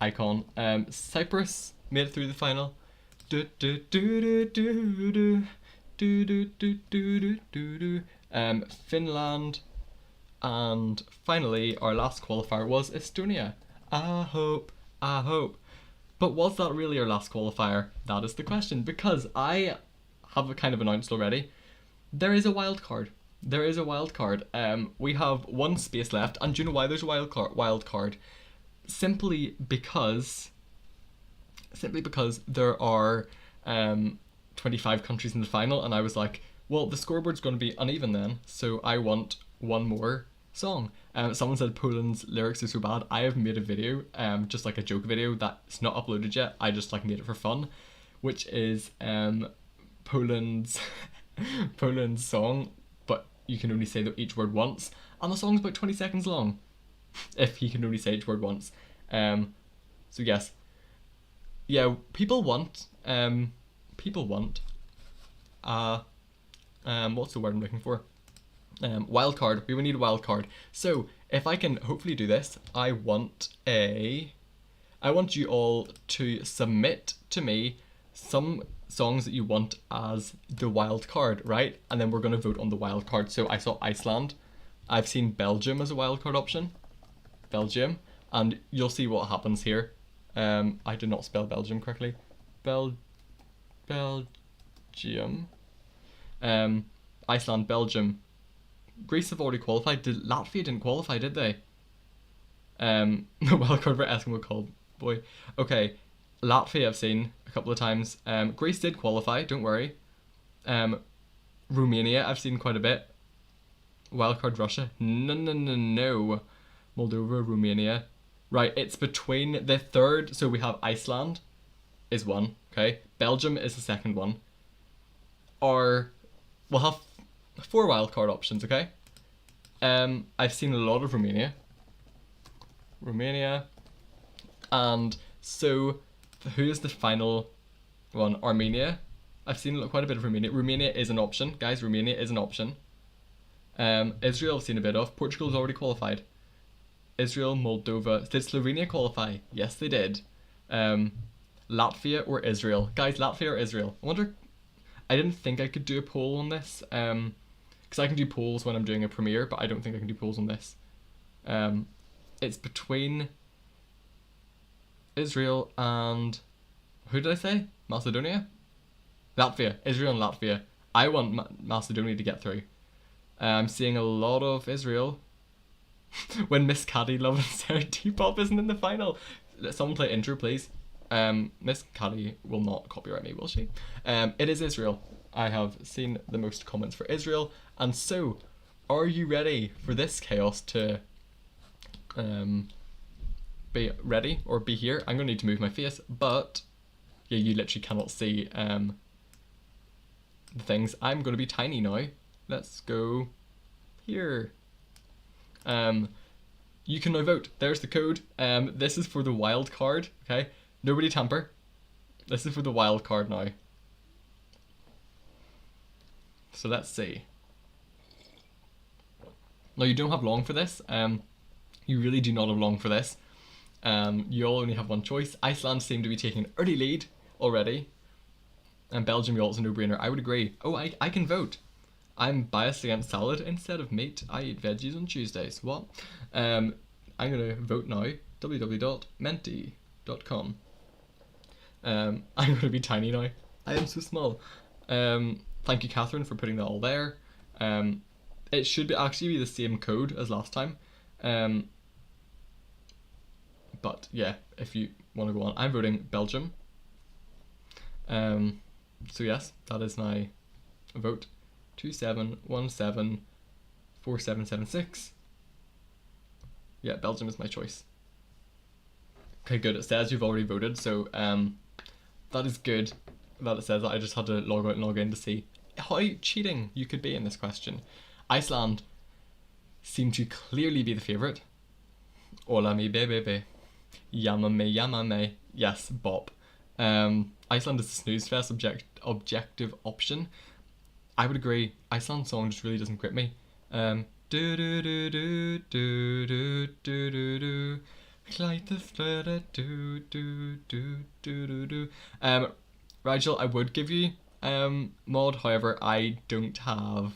icon. Cyprus made it through the final. Do, do, do, do, do, do. Do, do, do, do, do, do, do. Finland, and finally our last qualifier was Estonia. I hope. But was that really our last qualifier? That is the question, because I have kind of announced already. There is a wild card. We have one space left, and do you know why there's a wild card? Simply because there are 25 countries in the final, and I was like, well, the scoreboard's going to be uneven then, so I want one more song. Someone said Poland's lyrics are so bad. I have made a video, just like a joke video that's not uploaded yet. I just like made it for fun, which is Poland's Poland's song, but you can only say each word once, and the song's about 20 seconds long if he can only say each word once. So yes, yeah, people want what's the word I'm looking for? Wild card. We would need a wild card. So if I can hopefully do this, I want you all to submit to me some songs that you want as the wild card, right? And then we're gonna vote on the wild card. So I saw Iceland. I've seen Belgium as a wild card option. Belgium, and you'll see what happens here. I did not spell Belgium correctly. Belgium. Iceland, Belgium. Greece have already qualified. Latvia didn't qualify, did they? The wildcard for Eskimo call boy. Okay, Latvia I've seen a couple of times. Greece did qualify, don't worry. Romania I've seen quite a bit. Wildcard Russia. No. Moldova, Romania. Right, it's between the third, so we have Iceland is one, okay? Belgium is the second one. We'll have 4 wildcard options, okay? I've seen a lot of Romania, and so who is the final one? Armenia. I've seen quite a bit of Romania. Romania is an option, guys. Romania is an option. Israel I've seen a bit of. Portugal's already qualified. Israel, Moldova. Did Slovenia qualify? Yes, they did. Latvia or Israel? Guys, Latvia or Israel? I wonder. I didn't think I could do a poll on this, because I can do polls when I'm doing a premiere, but I don't think I can do polls on this. It's between Israel and who did I say? Macedonia? Latvia. Israel and Latvia. I want Macedonia to get through. I'm seeing a lot of Israel. When Miss Caddy Love and Sarah T-Pop isn't in the final. Let someone play intro, please. Miss Caddy will not copyright me, will she? It is Israel. I have seen the most comments for Israel. And so, are you ready for this chaos to be ready or be here? I'm going to need to move my face, but yeah, you literally cannot see the things. I'm going to be tiny now. Let's go here. You can now vote. There's the code. This is for the wild card, okay? Nobody tamper. This is for the wild card now. So let's see. Now you don't have long for this. You really do not have long for this. You all only have one choice. Iceland seem to be taking an early lead already. And Belgium, you also no-brainer. I would agree. Oh, I can vote. I'm biased against salad instead of meat. I eat veggies on Tuesdays. What? I'm gonna vote now. www.menti.com. I'm gonna be tiny now. I am so small. Thank you, Catherine, for putting that all there. It should actually be the same code as last time. But yeah, if you want to go on, I'm voting Belgium. So yes, that is my vote. 27174776. Yeah, Belgium is my choice. Okay, good. It says you've already voted, so that is good that it says that. I just had to log out and log in to see how cheating you could be in this question. Iceland seem to clearly be the favourite. Hola mi bebe. Yamame. Yes, bop. Iceland is the snooze fest objective option. I would agree. Iceland's song just really doesn't grip me. Do do do do do do do do do. Rigel, I would give you mod, however, I don't have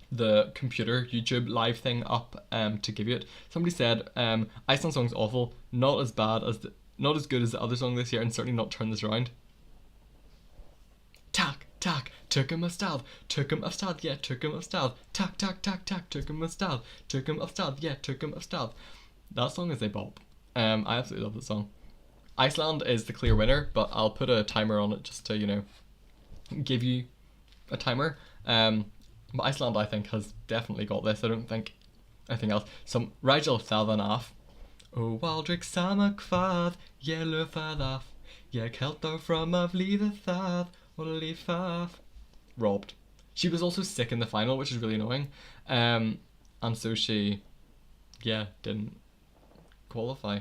the computer YouTube live thing up to give you it. Somebody said Iceland song's awful, not as good as the other song this year, and certainly not Turn This Around. Tack, tack, took him a stad, yeah, took him a stad. Tack, tack, tack, tack, took him a stad, yeah, took him a stad. That song is a bop. I absolutely love that song. Iceland is the clear winner, but I'll put a timer on it just to, you know, give you a timer. But Iceland, I think, has definitely got this. I don't think anything else. Some Rigel Thalvan af. Oh, Waldrick sama kvad, yellow fadaf, yeah, kelto from of leave thad, or leave faf. Robbed. She was also sick in the final, which is really annoying. And so she, yeah, didn't qualify.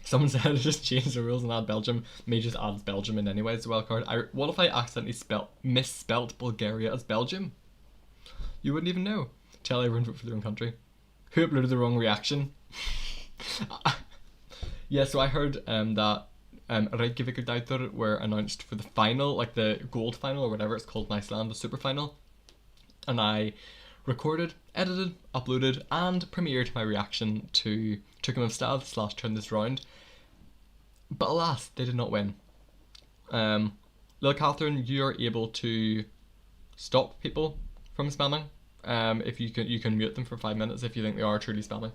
Someone said just change the rules and add Belgium. May just adds Belgium in anyway as a wild card. What if I accidentally misspelt Bulgaria as Belgium? You wouldn't even know. Tell everyone to vote for their own country. Who uploaded the wrong reaction? Yeah, so I heard that Reykjavík were announced for the final, like the gold final or whatever it's called in Iceland, the super final. And I recorded, edited, uploaded, and premiered my reaction to Tökum of Stað / Turn This Round. But alas, they did not win. Lil Catherine, you are able to stop people from spamming. If you can mute them for 5 minutes if you think they are truly spamming.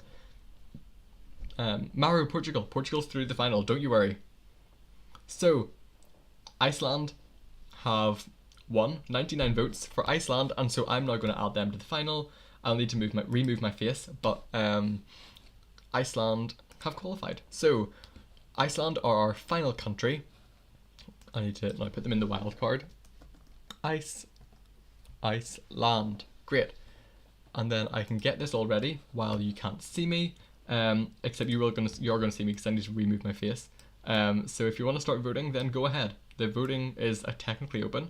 Maru, Portugal's through the final, don't you worry. So, Iceland have won 99 votes for Iceland, and so I'm now going to add them to the final. I'll need to remove my face, but Iceland have qualified. So, Iceland are our final country. I need to now put them in the wild card. Iceland. Great. And then I can get this all ready while you can't see me. Except you're gonna see me because I need to remove my face. So if you want to start voting, then go ahead. The voting is technically open,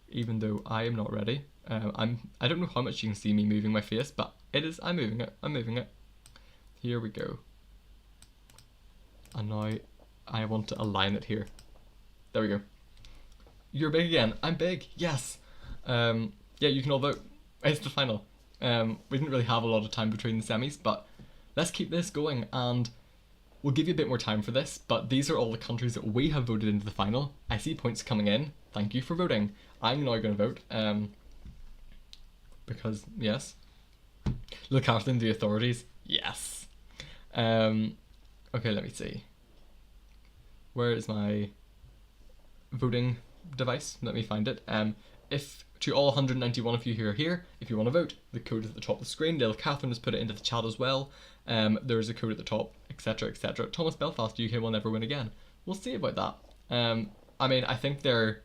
even though I am not ready. I don't know how much you can see me moving my face, but it is. I'm moving it. Here we go. And now I want to align it here. There we go. You're big again. I'm big. Yes. Yeah, you can all vote. It's the final. We didn't really have a lot of time between the semis, but let's keep this going, and we'll give you a bit more time for this, but these are all the countries that we have voted into the final. I see points coming in. Thank you for voting. I'm now going to vote, because, yes. Look after the authorities. Yes. Okay, let me see. Where is my voting device? Let me find it. If to all 191 of you who are here, if you want to vote, the code is at the top of the screen. Lil Catherine has put it into the chat as well. There is a code at the top, etc., etc. Thomas Belfast, UK will never win again. We'll see about that. I mean, I think they're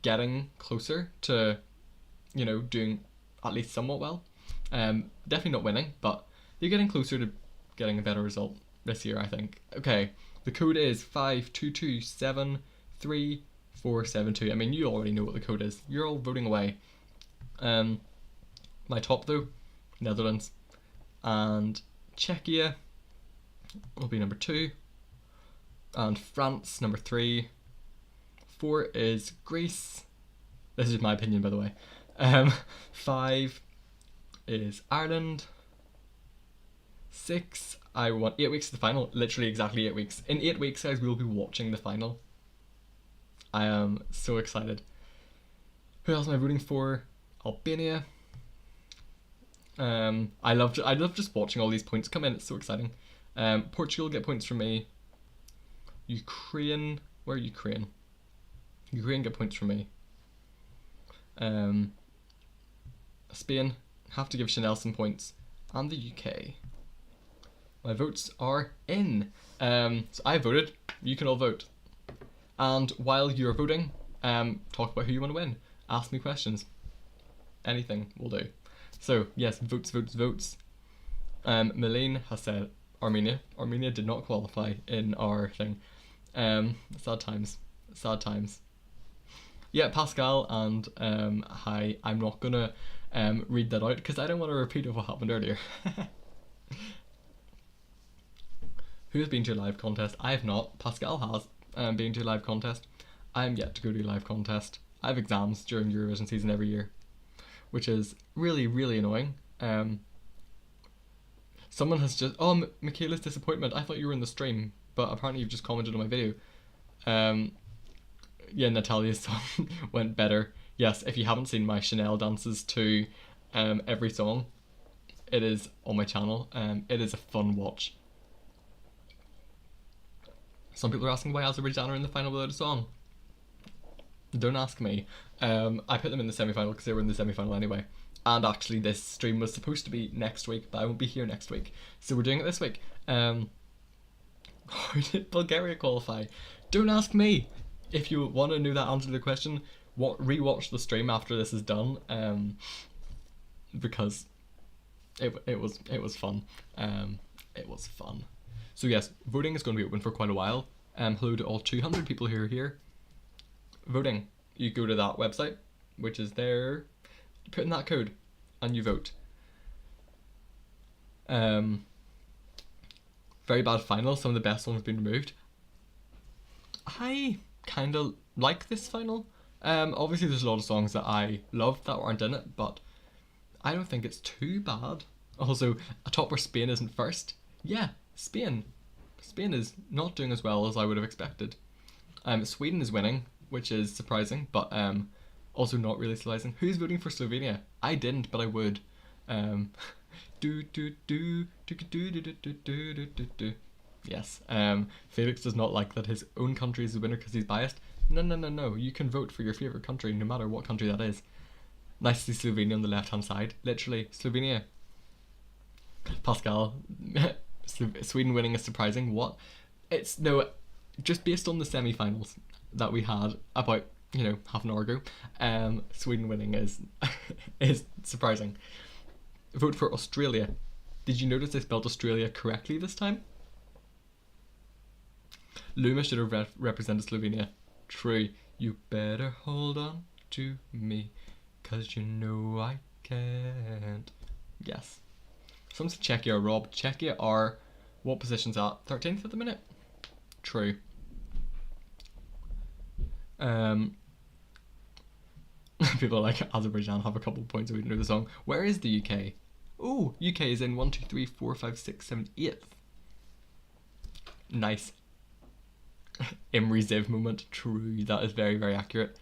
getting closer to, you know, doing at least somewhat well. Definitely not winning, but they're getting closer to getting a better result this year, I think. Okay, the code is 52273472. I mean, you already know what the code is. You're all voting away. My top though, Netherlands, and Czechia will be number 2, and France number 3. 4 is Greece. This is my opinion, by the way. 5 is Ireland. 6, I want 8 weeks to the final. Literally exactly 8 weeks. In 8 weeks, guys, we will be watching the final. I am so excited. Who else am I voting for? Albania. I love just watching all these points come in. It's so exciting. Portugal get points from me. Ukraine. Where are Ukraine? Ukraine get points from me. Spain have to give Chanel some points, and the UK. My votes are in. So I voted. You can all vote. And while you're voting, talk about who you want to win. Ask me questions. Anything will do. So yes, votes. Malene has said Armenia. Armenia did not qualify in our thing. Sad times. Yeah, Pascal and hi. I'm not gonna read that out because I don't want to repeat of what happened earlier. Who has been to a live contest? I have not. Pascal has been to a live contest. I am yet to go to a live contest. I have exams during Eurovision season every year, which is really, really annoying. Someone has just... Oh, Michaela's disappointment. I thought you were in the stream, but apparently you've just commented on my video. Yeah, Natalia's song went better. Yes, if you haven't seen my Chanel dances to every song, it is on my channel. It is a fun watch. Some people are asking why Azerbaijan are in the final without a song. Don't ask me. I put them in the semi-final because they were in the semi-final anyway. And actually this stream was supposed to be next week, but I won't be here next week. So we're doing it this week. How did Bulgaria qualify? Don't ask me. If you want to know that answer to the question, rewatch the stream after this is done. Because it was fun. It was fun. So yes, voting is going to be open for quite a while. Hello to all 200 people who are here. Voting. You go to that website, which is there. You put in that code, and you vote. Very bad final. Some of the best songs have been removed. I kind of like this final. Obviously there's a lot of songs that I love that aren't in it, but I don't think it's too bad. Also, a top where Spain isn't first. Yeah, Spain is not doing as well as I would have expected. Sweden is winning, which is surprising, but also not really surprising. Who's voting for Slovenia? I didn't, but I would. Yes. Felix does not like that his own country is the winner because he's biased. No. You can vote for your favourite country, no matter what country that is. Nice to see Slovenia on the left-hand side. Literally, Slovenia. Pascal. Sweden winning is surprising. What? It's no, just based on the semi-finals that we had about, half an hour ago. Sweden winning is is surprising. Vote for Australia. Did you notice they spelled Australia correctly this time? Luma should have represented Slovenia. True. You better hold on to me, 'cause you know I can't. Yes. Some say Czechia are robbed. Czechia are, what position's at? 13th at the minute? True. People are like, Azerbaijan have a couple of points so we don't know the song. Where is the UK? Oh, UK is in 1, 2, 3, 4, 5, 6, 7, 8th. Nice. Imri Ziv moment. True, that is very, very accurate.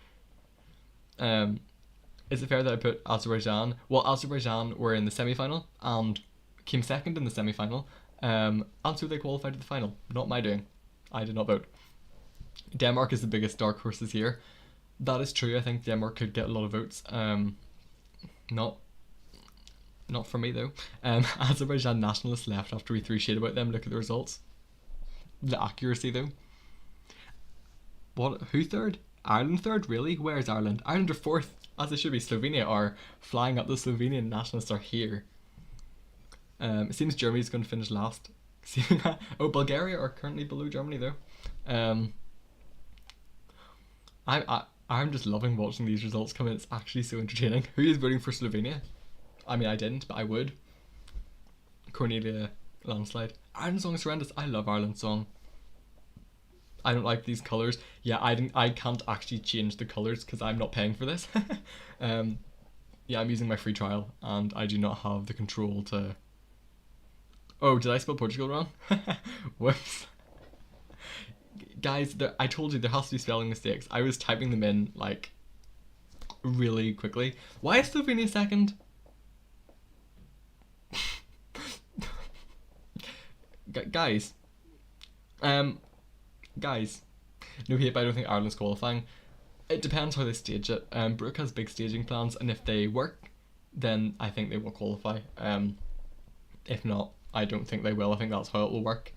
Is it fair that I put Azerbaijan? Well, Azerbaijan were in the semi-final and came second in the semi-final, and so they qualified to the final. Not my doing. I did not vote. Denmark is the biggest dark horses here. That is true. I think Denmark could get a lot of votes. Not for me though. Azerbaijan nationalists left after we threw shade about them. Look at the results. The accuracy though. What? Who third? Ireland third? Really? Where's Ireland? Ireland are fourth, as it should be. Slovenia are flying up. The Slovenian nationalists are here. It seems Germany's going to finish last. Oh, Bulgaria are currently below Germany though. I'm just loving watching these results come in. It's actually so entertaining. Who is voting for Slovenia? I mean, I didn't, but I would. Cornelia landslide. Ireland song is horrendous. I love Ireland's song. I don't like these colours. Yeah, I can't actually change the colours because I'm not paying for this. Yeah, I'm using my free trial and I do not have the control to... Oh, did I spell Portugal wrong? Whoops. Guys, I told you there has to be spelling mistakes. I was typing them in, like, really quickly. Why is Slovenia second? Guys. Guys. No hate, but I don't think Ireland's qualifying. It depends how they stage it. Brooke has big staging plans, and if they work, then I think they will qualify. If not, I don't think they will. I think that's how it will work.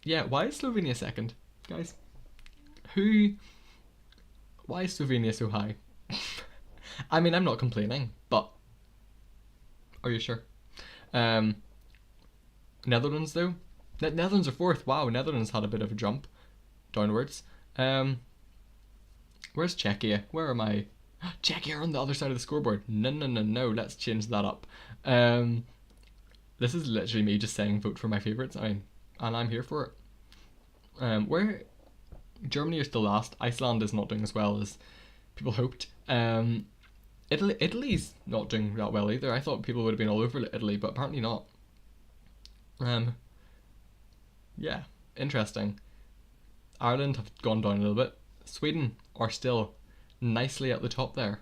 Yeah, why is Slovenia second, guys? Why is Slovenia so high? I mean, I'm not complaining, but are you sure? Netherlands though? Netherlands are fourth. Wow, Netherlands had a bit of a jump downwards. Where's Czechia? Where am I? Czechia on the other side of the scoreboard. No, no, no, no. Let's change that up. This is literally me just saying vote for my favourites. I mean, and I'm here for it. Where Germany are still last. Iceland is not doing as well as people hoped. Italy's not doing that well either. I thought people would have been all over Italy, but apparently not. Yeah, interesting. Ireland have gone down a little bit. Sweden are still nicely at the top there.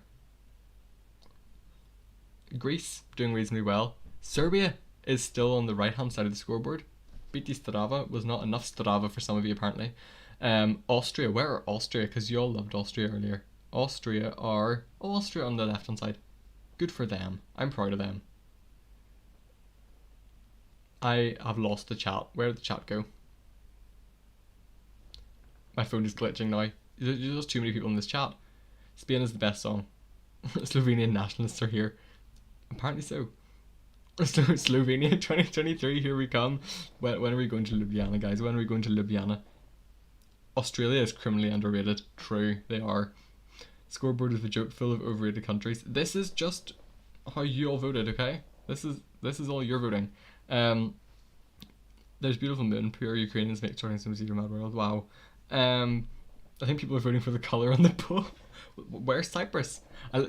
Greece doing reasonably well. Serbia is still on the right hand side of the scoreboard. BT Strava was not enough Strava for some of you apparently. Austria, where are Austria? Because you all loved Austria earlier. Austria on the left hand side. Good for them. I'm proud of them. I have lost the chat. Where did the chat go? My phone is glitching now. There's too many people in this chat. Spain is the best song. Slovenian nationalists are here. Apparently so. Slovenia 2023, here we come. When are we going to Ljubljana, guys? When are we going to Ljubljana? Australia is criminally underrated. True, they are. Scoreboard is a joke full of overrated countries. This is just how you all voted, okay? This is all your voting. There's Beautiful Moon, Pure Ukrainians make starting some Zero Mad World. Wow. I think people are voting for the colour on the poll. Where's Cyprus?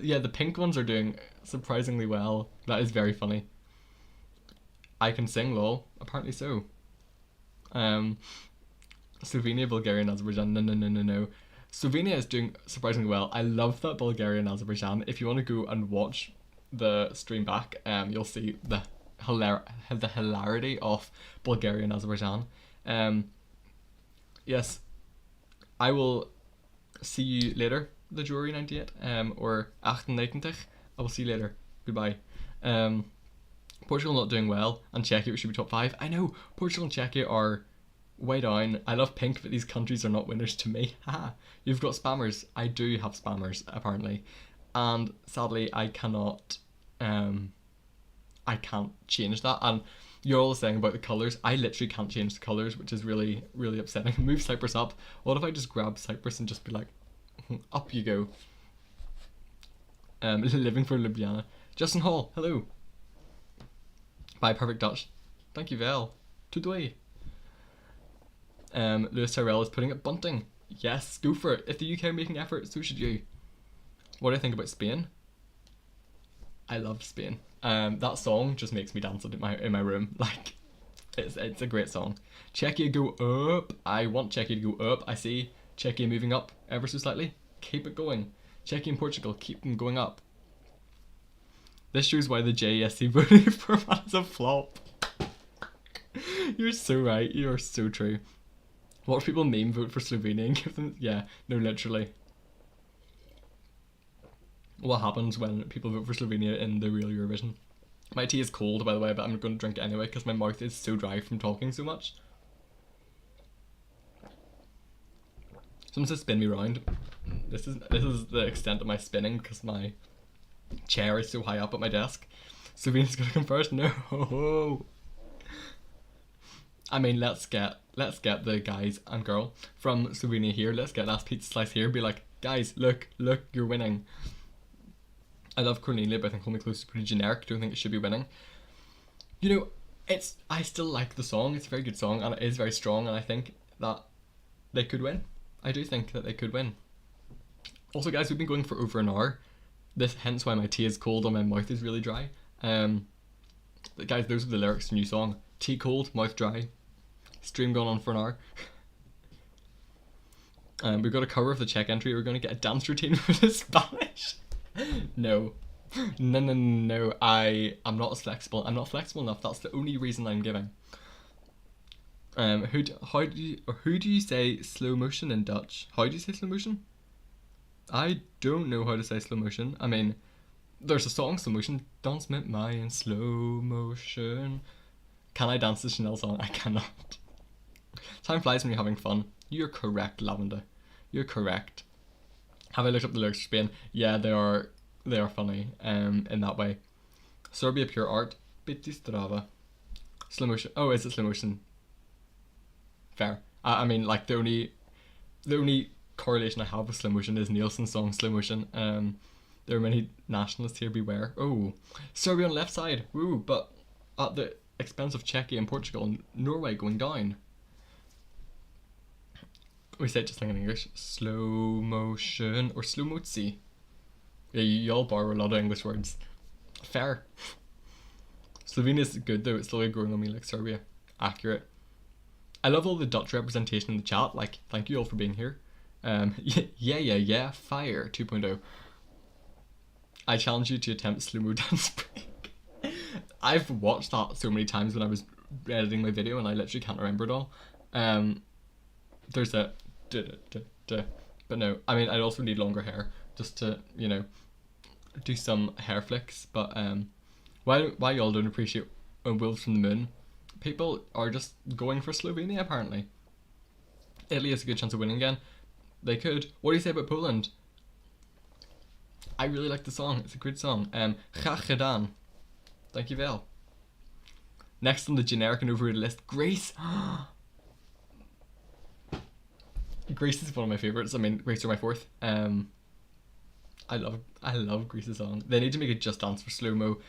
Yeah, the pink ones are doing surprisingly well. That is very funny. I can sing, lol. Apparently so. Slovenia, Bulgaria, and Azerbaijan. No. Slovenia is doing surprisingly well. I love that Bulgaria and Azerbaijan. If you want to go and watch the stream back, you'll see the hilarity of Bulgaria and Azerbaijan. Yes, I will see you later, the jury 98, or 98. I will see you later. Goodbye. Portugal not doing well, and Czechia should be top 5. I know, Portugal and Czechia are way down. I love pink, but these countries are not winners to me. Haha. You've got spammers. I do have spammers, apparently. And sadly, I cannot change that. And you're all saying about the colours. I literally can't change the colours, which is really, really upsetting. Move Cyprus up. What if I just grab Cyprus and just be like, up you go. Living for Ljubljana. Justin Hall, hello. Bye, perfect Dutch. Thank you, Vel. Today. Lewis Tyrell is putting up bunting. Yes, go for it. If the UK are making effort, so should you. What do I think about Spain? I love Spain. That song just makes me dance in my room. Like, it's a great song. Czechia go up. I want Czechia to go up. I see Czechia moving up ever so slightly. Keep it going. Czechia and Portugal, keep them going up. This shows why the JSC voting format is a flop. You're so right. You are so true. Watch people meme vote for Slovenia and give them... Yeah, no, literally. What happens when people vote for Slovenia in the real Eurovision? My tea is cold, by the way, but I'm going to drink it anyway because my mouth is so dry from talking so much. Someone says spin me round. This is the extent of my spinning because my chair is so high up at my desk. Slovenia's going to come first? No! I mean, let's get the guys and girl from Slovenia here. Let's get Last Pizza Slice here. Be like, guys, look, you're winning. I love Cornelia, but I think Hold Me Close is pretty generic. Don't think it should be winning. You know, I still like the song. It's a very good song, and it is very strong, and I think that they could win. I do think that they could win. Also, guys, we've been going for over an hour. Hence why my tea is cold and my mouth is really dry. Guys, those are the lyrics to the new song. Tea cold, mouth dry. Stream going on for an hour. We've got a cover of the Czech entry. We're going to get a dance routine for the Spanish. No. I'm not as flexible. I'm not flexible enough. That's the only reason I'm giving. Who do you say slow motion in Dutch? How do you say slow motion? I don't know how to say slow motion. I mean, there's a song, slow motion. Dance met mij in slow motion. Can I dance the Chanel song? I cannot. Time flies when you're having fun. You're correct, Lavender. You're correct. Have I looked up the lyrics for Spain? Yeah, they are funny in that way. Serbia, pure art. Biti strava. Slow motion. Oh, is it slow motion? Fair. I mean, like, the only correlation I have with slow motion is Nielsen's song Slow Motion. There are many nationalists here, beware. Oh, Serbia on left side. Woo, but at the expense of Czechia and Portugal and Norway going down. We say it just like in English. Slow motion or slow mozi. Yeah, you all borrow a lot of English words. Fair. Slovenia is good though, it's slowly growing on me like Serbia. Accurate. I love all the Dutch representation in the chat, like, thank you all for being here. Yeah, fire 2.0. I challenge you to attempt slow-mo dance break. I've watched that so many times when I was editing my video and I literally can't remember it all. There's a but no, I mean, I'd also need longer hair just to, you know, do some hair flicks, but why y'all don't appreciate Wolves from the Moon? People are just going for Slovenia apparently. Italy has a good chance of winning again. They could. What do you say about Poland? I really like the song. It's a good song. Hajati. Thank you, Vel. Next on the generic and overrated list, Greece. Greece is one of my favourites. I mean, Greece are my fourth. I love Greece's song. They need to make a Just Dance for slow-mo.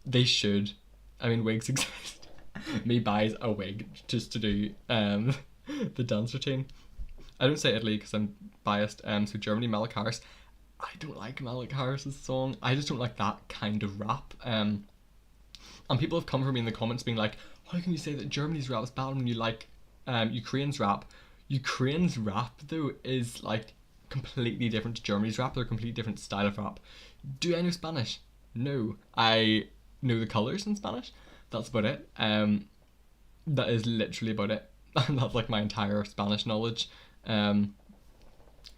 They should. I mean, wigs exist. Me buys a wig just to do the dance routine. I don't say Italy because I'm biased. So Germany, Malik Harris. I don't like Malik Harris's song. I just don't like that kind of rap. And people have come for me in the comments being like, how can you say that Germany's rap is bad when you like Ukraine's rap? Ukraine's rap though is like completely different to Germany's rap. They're a completely different style of rap. Do I know Spanish? No. I know the colours in Spanish. That's about it. That is literally about it. That's like my entire Spanish knowledge.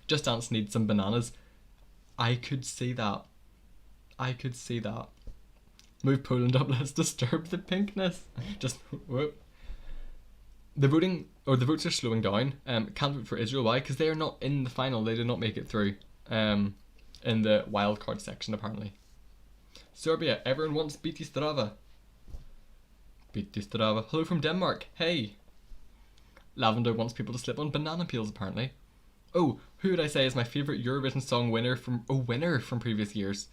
Just Dance needs some bananas. I could see that. Move Poland up, let's disturb the pinkness. Just whoop. The votes are slowing down. Can't vote for Israel. Why? Because they are not in the final. They did not make it through. In the wildcard section apparently. Serbia. Everyone wants Biti Strava. Hello from Denmark. Hey. Lavender wants people to slip on banana peels apparently. Oh, who would I say is my favourite Eurovision song winner from previous years?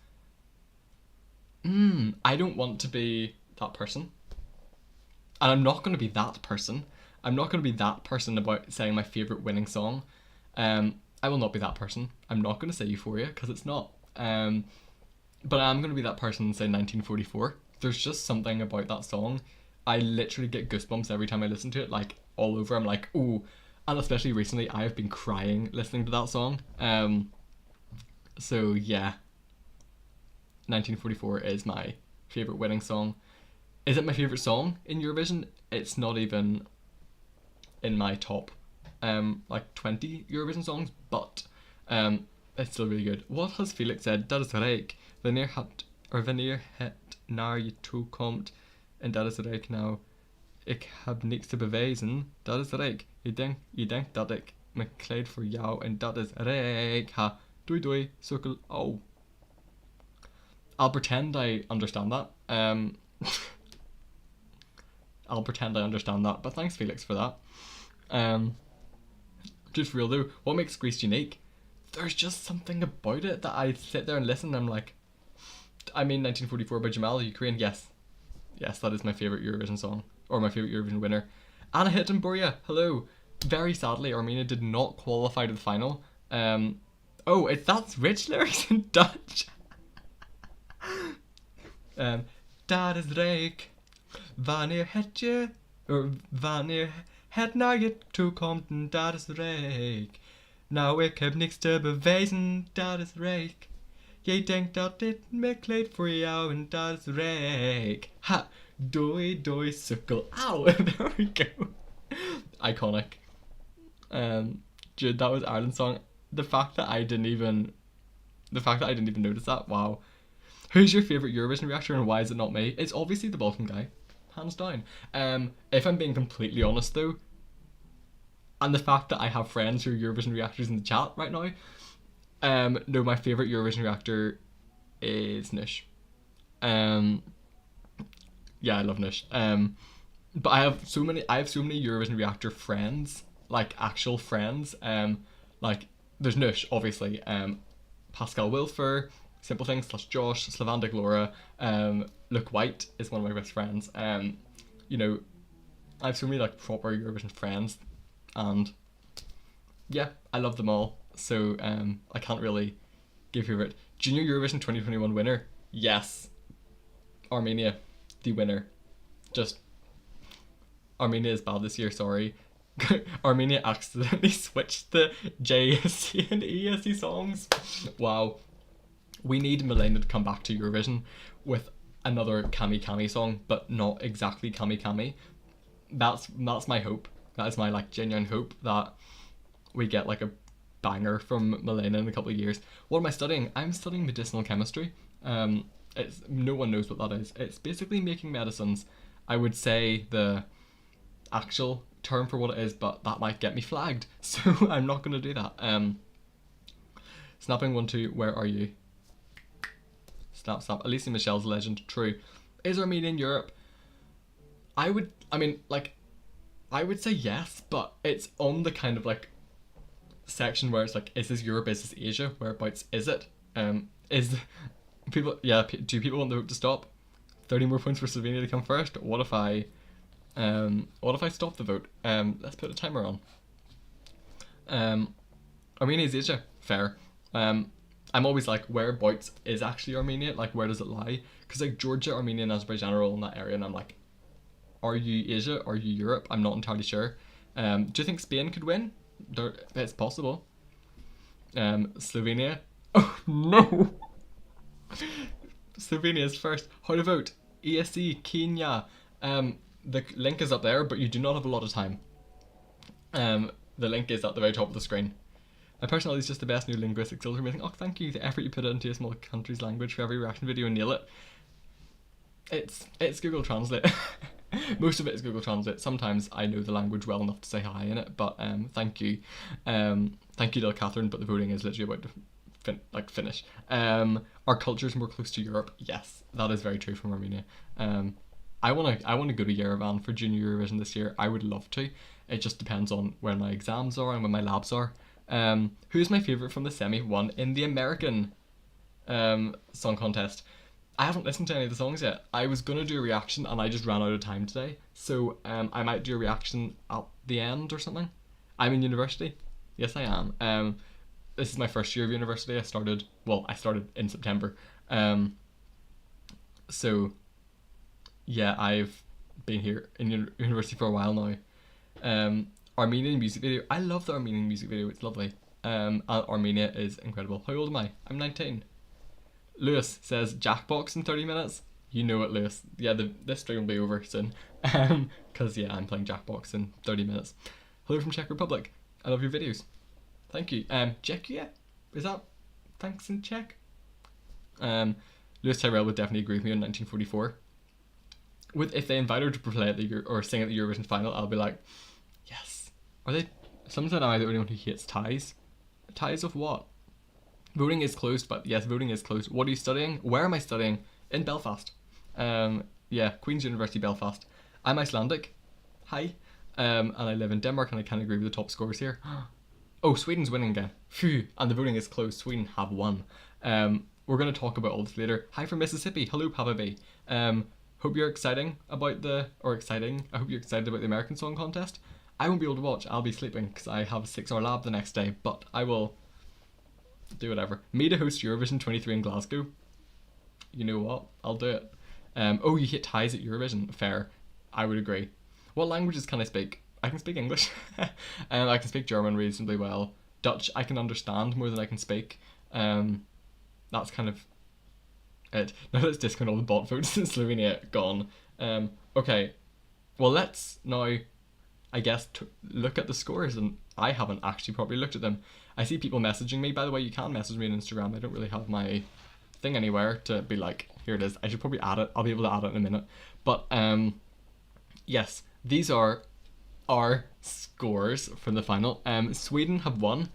I don't want to be that person. And I'm not going to be that person. I'm not going to be that person about saying my favourite winning song. I will not be that person. I'm not going to say Euphoria because it's not. But I'm going to be that person and say 1944. There's just something about that song. I literally get goosebumps every time I listen to it, like all over. I'm like, ooh. And especially recently, I have been crying listening to that song. So yeah. 1944 is my favourite winning song. Is it my favourite song in Eurovision? It's not even in my top like 20 Eurovision songs, but it's still really good. What has Felix said? Dat is rijk. Wanneer het naar je toe komt en dat is rijk nou. Ik heb niks te bewijzen. Dat is rijk. Je denkt dat ik me kleed voor jou en dat is rijk. Ha. Doei doei. Sukkel. Oh. I'll pretend I understand that. I'll pretend I understand that. But thanks, Felix, for that. Just real though, what makes Greece unique? There's just something about it that I sit there and listen and I'm like, I mean 1944 by Jamal, Ukraine, yes. Yes, that is my favourite Eurovision song. Or my favourite Eurovision winner. Anna Hittenborgia, hello. Very sadly, Armenia did not qualify to the final. That's rich lyrics in Dutch. Dat is rijk. Wanneer het naar je toe komt en dat is rijk. Nou, ik heb niks te bewijzen, dat is rijk. Jij denkt dat dit me kleedt voor jou en dat is rijk. Ha, doei doei sukkel. Ow, there we go. Iconic. Dude, that was Ireland's song. The fact that I didn't even notice that, wow. Who's your favourite Eurovision reactor and why is it not me? It's obviously the Balkan guy. Hands down. If I'm being completely honest though, and the fact that I have friends who are Eurovision reactors in the chat right now, no, my favourite Eurovision reactor is Nish. Yeah, I love Nish. But I have so many Eurovision reactor friends, like actual friends. Like there's Nish, obviously. Pascal Wilfer, Simple Things / Josh, Slavandic Laura, Look White is one of my best friends. You know, I have so many like proper Eurovision friends, and yeah, I love them all. So I can't really give you it. Junior Eurovision 2021 winner, yes, Armenia, the winner. Just Armenia is bad this year. Sorry. Armenia accidentally switched the JSC and ESC songs. Wow. We need Milena to come back to Eurovision with another Kami Kami song, but not exactly Kami Kami. That's my hope. That is my like genuine hope that we get like a banger from Milena in a couple of years. What am I studying? I'm studying medicinal chemistry. It's no one knows what that is. It's basically making medicines. I would say the actual term for what it is, but that might get me flagged, so I'm not going to do that. Snapping 1 2, where are you? Snap. Alicia Michelle's a legend. True. Is Armenia in Europe? I would say yes, but it's on the kind of like section where it's like, is this Europe, is this Asia, whereabouts is it? Is people, do people want the vote to stop? 30 more points for Slovenia to come first. What if I stop the vote? Let's put a timer on. Armenia is Asia. Fair. I'm always like, whereabouts is actually Armenia? Like, where does it lie? Because like Georgia, Armenia, and Azerbaijan are all in that area, and I'm like, are you Asia? Are you Europe? I'm not entirely sure. Do you think Spain could win? It's possible. Slovenia. Oh no. Slovenia is first. How to vote? ESC, Kenya. The link is up there, but you do not have a lot of time. The link is at the very top of the screen. My personality is just the best new linguistic skills. Amazing. Oh, thank you. The effort you put into a small country's language for every reaction video and nail it. It's Google Translate. Most of it is Google Translate. Sometimes I know the language well enough to say hi in it, but thank you. Thank you to Catherine, but the voting is literally about to finish. Our culture is more close to Europe. Yes, that is very true from Armenia. I want to go to Yerevan for Junior Eurovision this year. I would love to. It just depends on when my exams are and when my labs are. Who's my favourite from the semi-1 in the American song contest? I haven't listened to any of the songs yet. I was going to do a reaction and I just ran out of time today. So I might do a reaction at the end or something. I'm in university. Yes, I am. This is my first year of university. I started in September. So yeah, I've been here in university for a while now. Armenian music video. I love the Armenian music video. It's lovely. Armenia is incredible. How old am I? I'm 19. Lewis says Jackbox in 30 minutes. You know it, Lewis. Yeah, this stream will be over soon. Because yeah, I'm playing Jackbox in 30 minutes. Hello from Czech Republic. I love your videos. Thank you. Czechia? Is that thanks in Czech? Lewis Tyrell would definitely agree with me on 1944. If they invite her to play at or sing at the Eurovision final, I'll be like, yes. Are they? Someone said, am I the only one who hates ties? Ties of what? Voting is closed, but yes, voting is closed. What are you studying? Where am I studying? In Belfast. Yeah, Queen's University Belfast. I'm Icelandic. Hi. And I live in Denmark, and I can't agree with the top scores here. Oh, Sweden's winning again. Phew. And the voting is closed. Sweden have won. We're going to talk about all this later. Hi from Mississippi. Hello, Papa B. Hope you're excited about the American Song Contest. I won't be able to watch. I'll be sleeping because I have a 6-hour lab the next day, but I will do whatever. Me to host Eurovision 23 in Glasgow. You know what? I'll do it. Oh, you hit ties at Eurovision. Fair. I would agree. What languages can I speak? I can speak English. I can speak German reasonably well. Dutch I can understand more than I can speak. That's kind of it. Now let's discount all the bot votes in Slovenia. Gone. Okay. Well, let's now, I guess, look at the scores, and I haven't actually properly looked at them. I see people messaging me. By the way, you can message me on Instagram. I don't really have my thing anywhere to be like, here it is. I should probably add it. I'll be able to add it in a minute. But yes, these are our scores from the final. Sweden have won,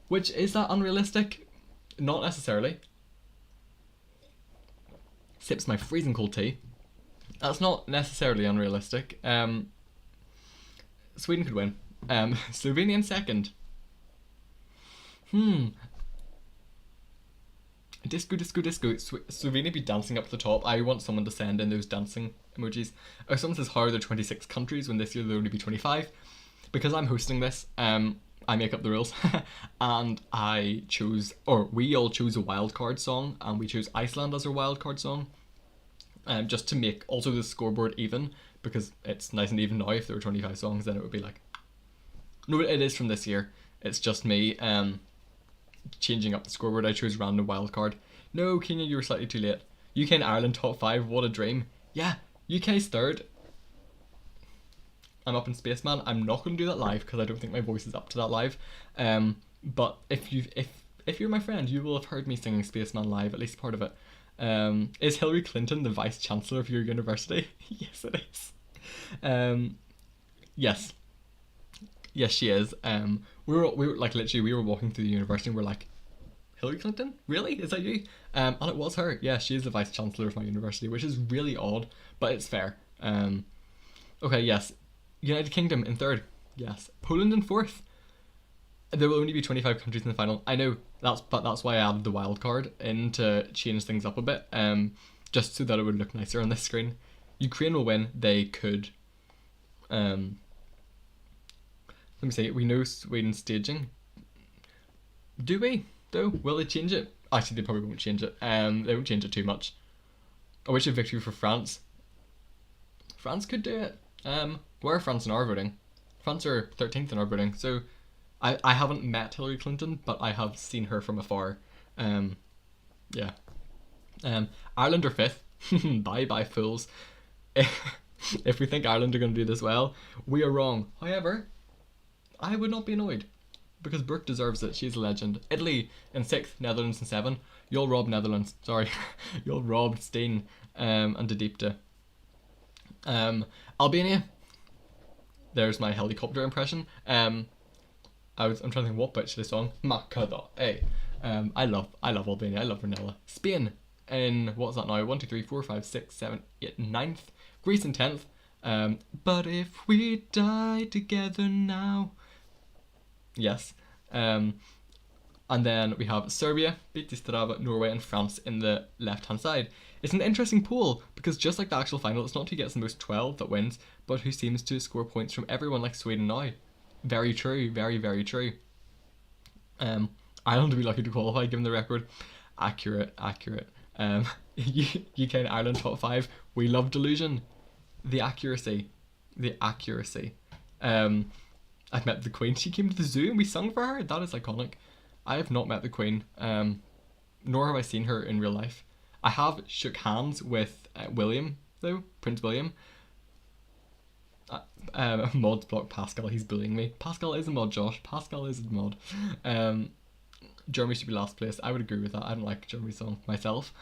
which is that unrealistic? Not necessarily. Sips my freezing cold tea. That's not necessarily unrealistic. Sweden could win. Slovenia in second. Disco, disco, disco. Slovenia be dancing up to the top. I want someone to send in those dancing emojis. Oh, someone says, how are there 26 countries when this year there'll only be 25? Because I'm hosting this, I make up the rules. And we all chose a wildcard song, and we chose Iceland as our wildcard song. Just to make also the scoreboard even, because it's nice and even now. If there were 25 songs, then it would be like... No, it is from this year. It's just me changing up the scoreboard. I chose random wildcard. No, Kenya, you were slightly too late. UK and Ireland top 5, what a dream. Yeah, UK's third. I'm up in Spaceman. I'm not going to do that live because I don't think my voice is up to that live. But if you're my friend, you will have heard me singing Spaceman live, at least part of it. Is Hillary Clinton the Vice Chancellor of your university? Yes, it is. Yes. Yes, she is. We were like literally we were walking through the university and we're like, Hillary Clinton? Really? Is that you? And it was her. Yeah, she is the Vice Chancellor of my university, which is really odd, but it's fair. Okay, yes. United Kingdom in third. Yes. Poland in fourth. There will only be 25 countries in the final. I know, that's why I added the wild card in to change things up a bit, just so that it would look nicer on this screen. Ukraine will win. They could. Let me see. We know Sweden's staging. Do we? Though, will they change it? Actually, they probably won't change it. They won't change it too much. I wish a victory for France. France could do it. Where are France in our voting? France are 13th in our voting, so I haven't met Hillary Clinton, but I have seen her from afar. Yeah. Ireland are 5th. Bye fools. If we think Ireland are going to do this well, we are wrong. However, I would not be annoyed, because Brooke deserves it. She's a legend. Italy in 6th, Netherlands in 7th. You'll rob Netherlands. Sorry. You'll rob Steen and Dedipta. Albania. There's my helicopter impression. I'm trying to think what bitch this song. Makada. Hey. I love Albania. I love Ronela. Spain in what's that now? 1, 2, 3, 4, 5, 6, 7, 8, 9th. Greece in 10th. But if we die together now. Yes. And then we have Serbia, Bratislava, Norway, and France in the left-hand side. It's an interesting pool because just like the actual final, it's not who gets the most 12 that wins, but who seems to score points from everyone like Sweden now. Very true, very, very true. Ireland would be lucky to qualify given the record. Accurate. UK and Ireland top 5. We love delusion. The accuracy. I've met the Queen. She came to the zoo and we sung for her. That is iconic. I have not met the Queen, nor have I seen her in real life. I have shook hands with William, though, Prince William. Mods block Pascal, he's bullying me. Pascal is a mod, Josh. Pascal is a mod. Jérémie should be last place. I would agree with that. I don't like Jérémie's song myself.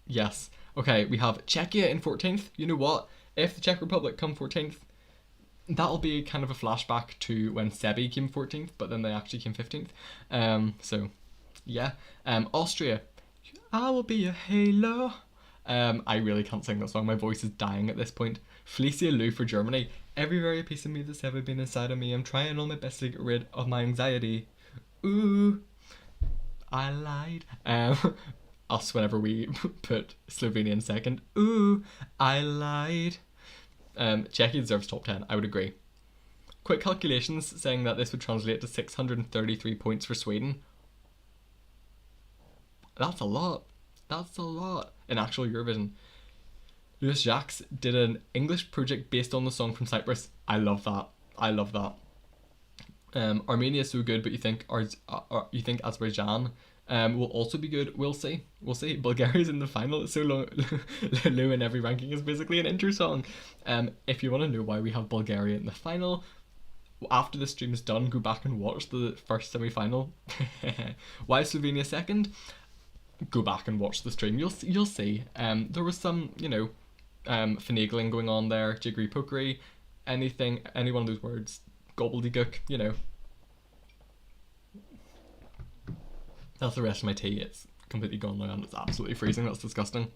Yes. Okay, we have Czechia in 14th. You know what? If the Czech Republic come 14th, that'll be kind of a flashback to when Sebi came 14th, but then they actually came 15th. So, yeah. Austria. I will be a halo. I really can't sing that song. My voice is dying at this point. Felicia Lou for Germany. Every very piece of me that's ever been inside of me, I'm trying all my best to get rid of my anxiety. Ooh, I lied. Us whenever we put Slovenia in second. Ooh, I lied. Czechia deserves top 10. I would agree. Quick calculations saying that this would translate to 633 points for Sweden. That's a lot. In actual Eurovision. Louis Jacques did an English project based on the song from Cyprus. I love that. Armenia is so good, but you think Azerbaijan will also be good. We'll see. Bulgaria's in the final. It's so low in every ranking. Is basically an intro song. If you want to know why we have Bulgaria in the final, after the stream is done, go back and watch the first semi-final. Why is Slovenia second? Go back and watch the stream. You'll see. There was some, finagling going on there, jiggery pokery, any one of those words, gobbledygook, That's the rest of my tea. It's completely gone now and it's absolutely freezing. That's disgusting.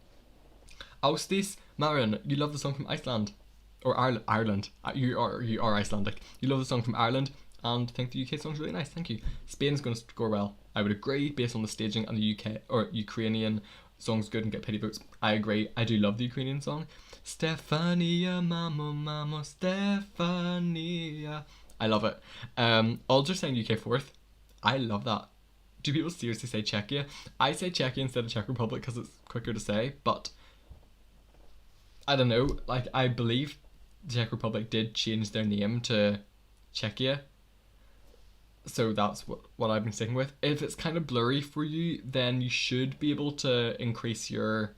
Austis Marin, you love the song from Iceland. Or Ireland. You are Icelandic. You love the song from Ireland and think the UK song's really nice. Thank you. Spain's going to score well. I would agree based on the staging and the UK or Ukrainian song's good and get pity votes. I agree. I do love the Ukrainian song. Stefania, mamo, mamo, Stefania. I love it. Alder saying UK fourth. I love that. Do people seriously say Czechia? I say Czechia instead of Czech Republic because it's quicker to say, but I don't know. Like, I believe the Czech Republic did change their name to Czechia. So that's what I've been sticking with. If it's kind of blurry for you, then you should be able to increase your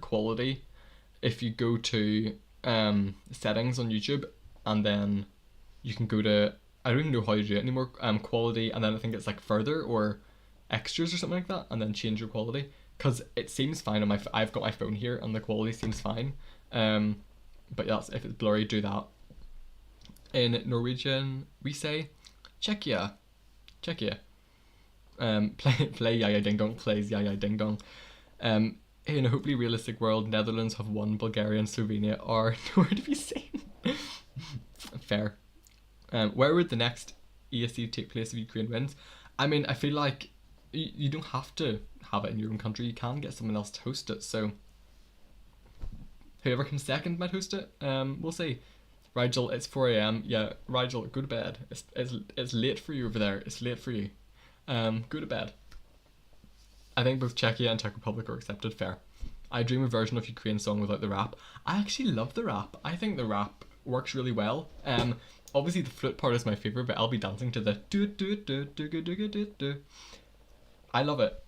quality if you go to settings on YouTube, and then you can go to, I don't even know how to do it anymore, quality, and then I think it's like further or extras or something like that, and then change your quality, because it seems fine on I've got my phone here and the quality seems fine. But that's, if it's blurry, do that. In Norwegian, we say Czechia. Czechia. Play Yaya Ding Dong plays Yaya Ding Dong. In a hopefully realistic world, Netherlands have won, Bulgaria and Slovenia are nowhere to be seen. Fair. Where would the next ESC take place if Ukraine wins? I mean, I feel like you don't have to have it in your own country. You can get someone else to host it. So whoever comes second might host it. We'll see. Rigel, it's 4 a.m. Yeah, Rigel, go to bed. It's late for you over there. It's late for you. Go to bed. I think both Czechia and Czech Republic are accepted. Fair. I dream a version of Ukraine song without the rap. I actually love the rap. I think the rap works really well. Obviously the flute part is my favorite, but I'll be dancing to the do do do do do do do do. I love it.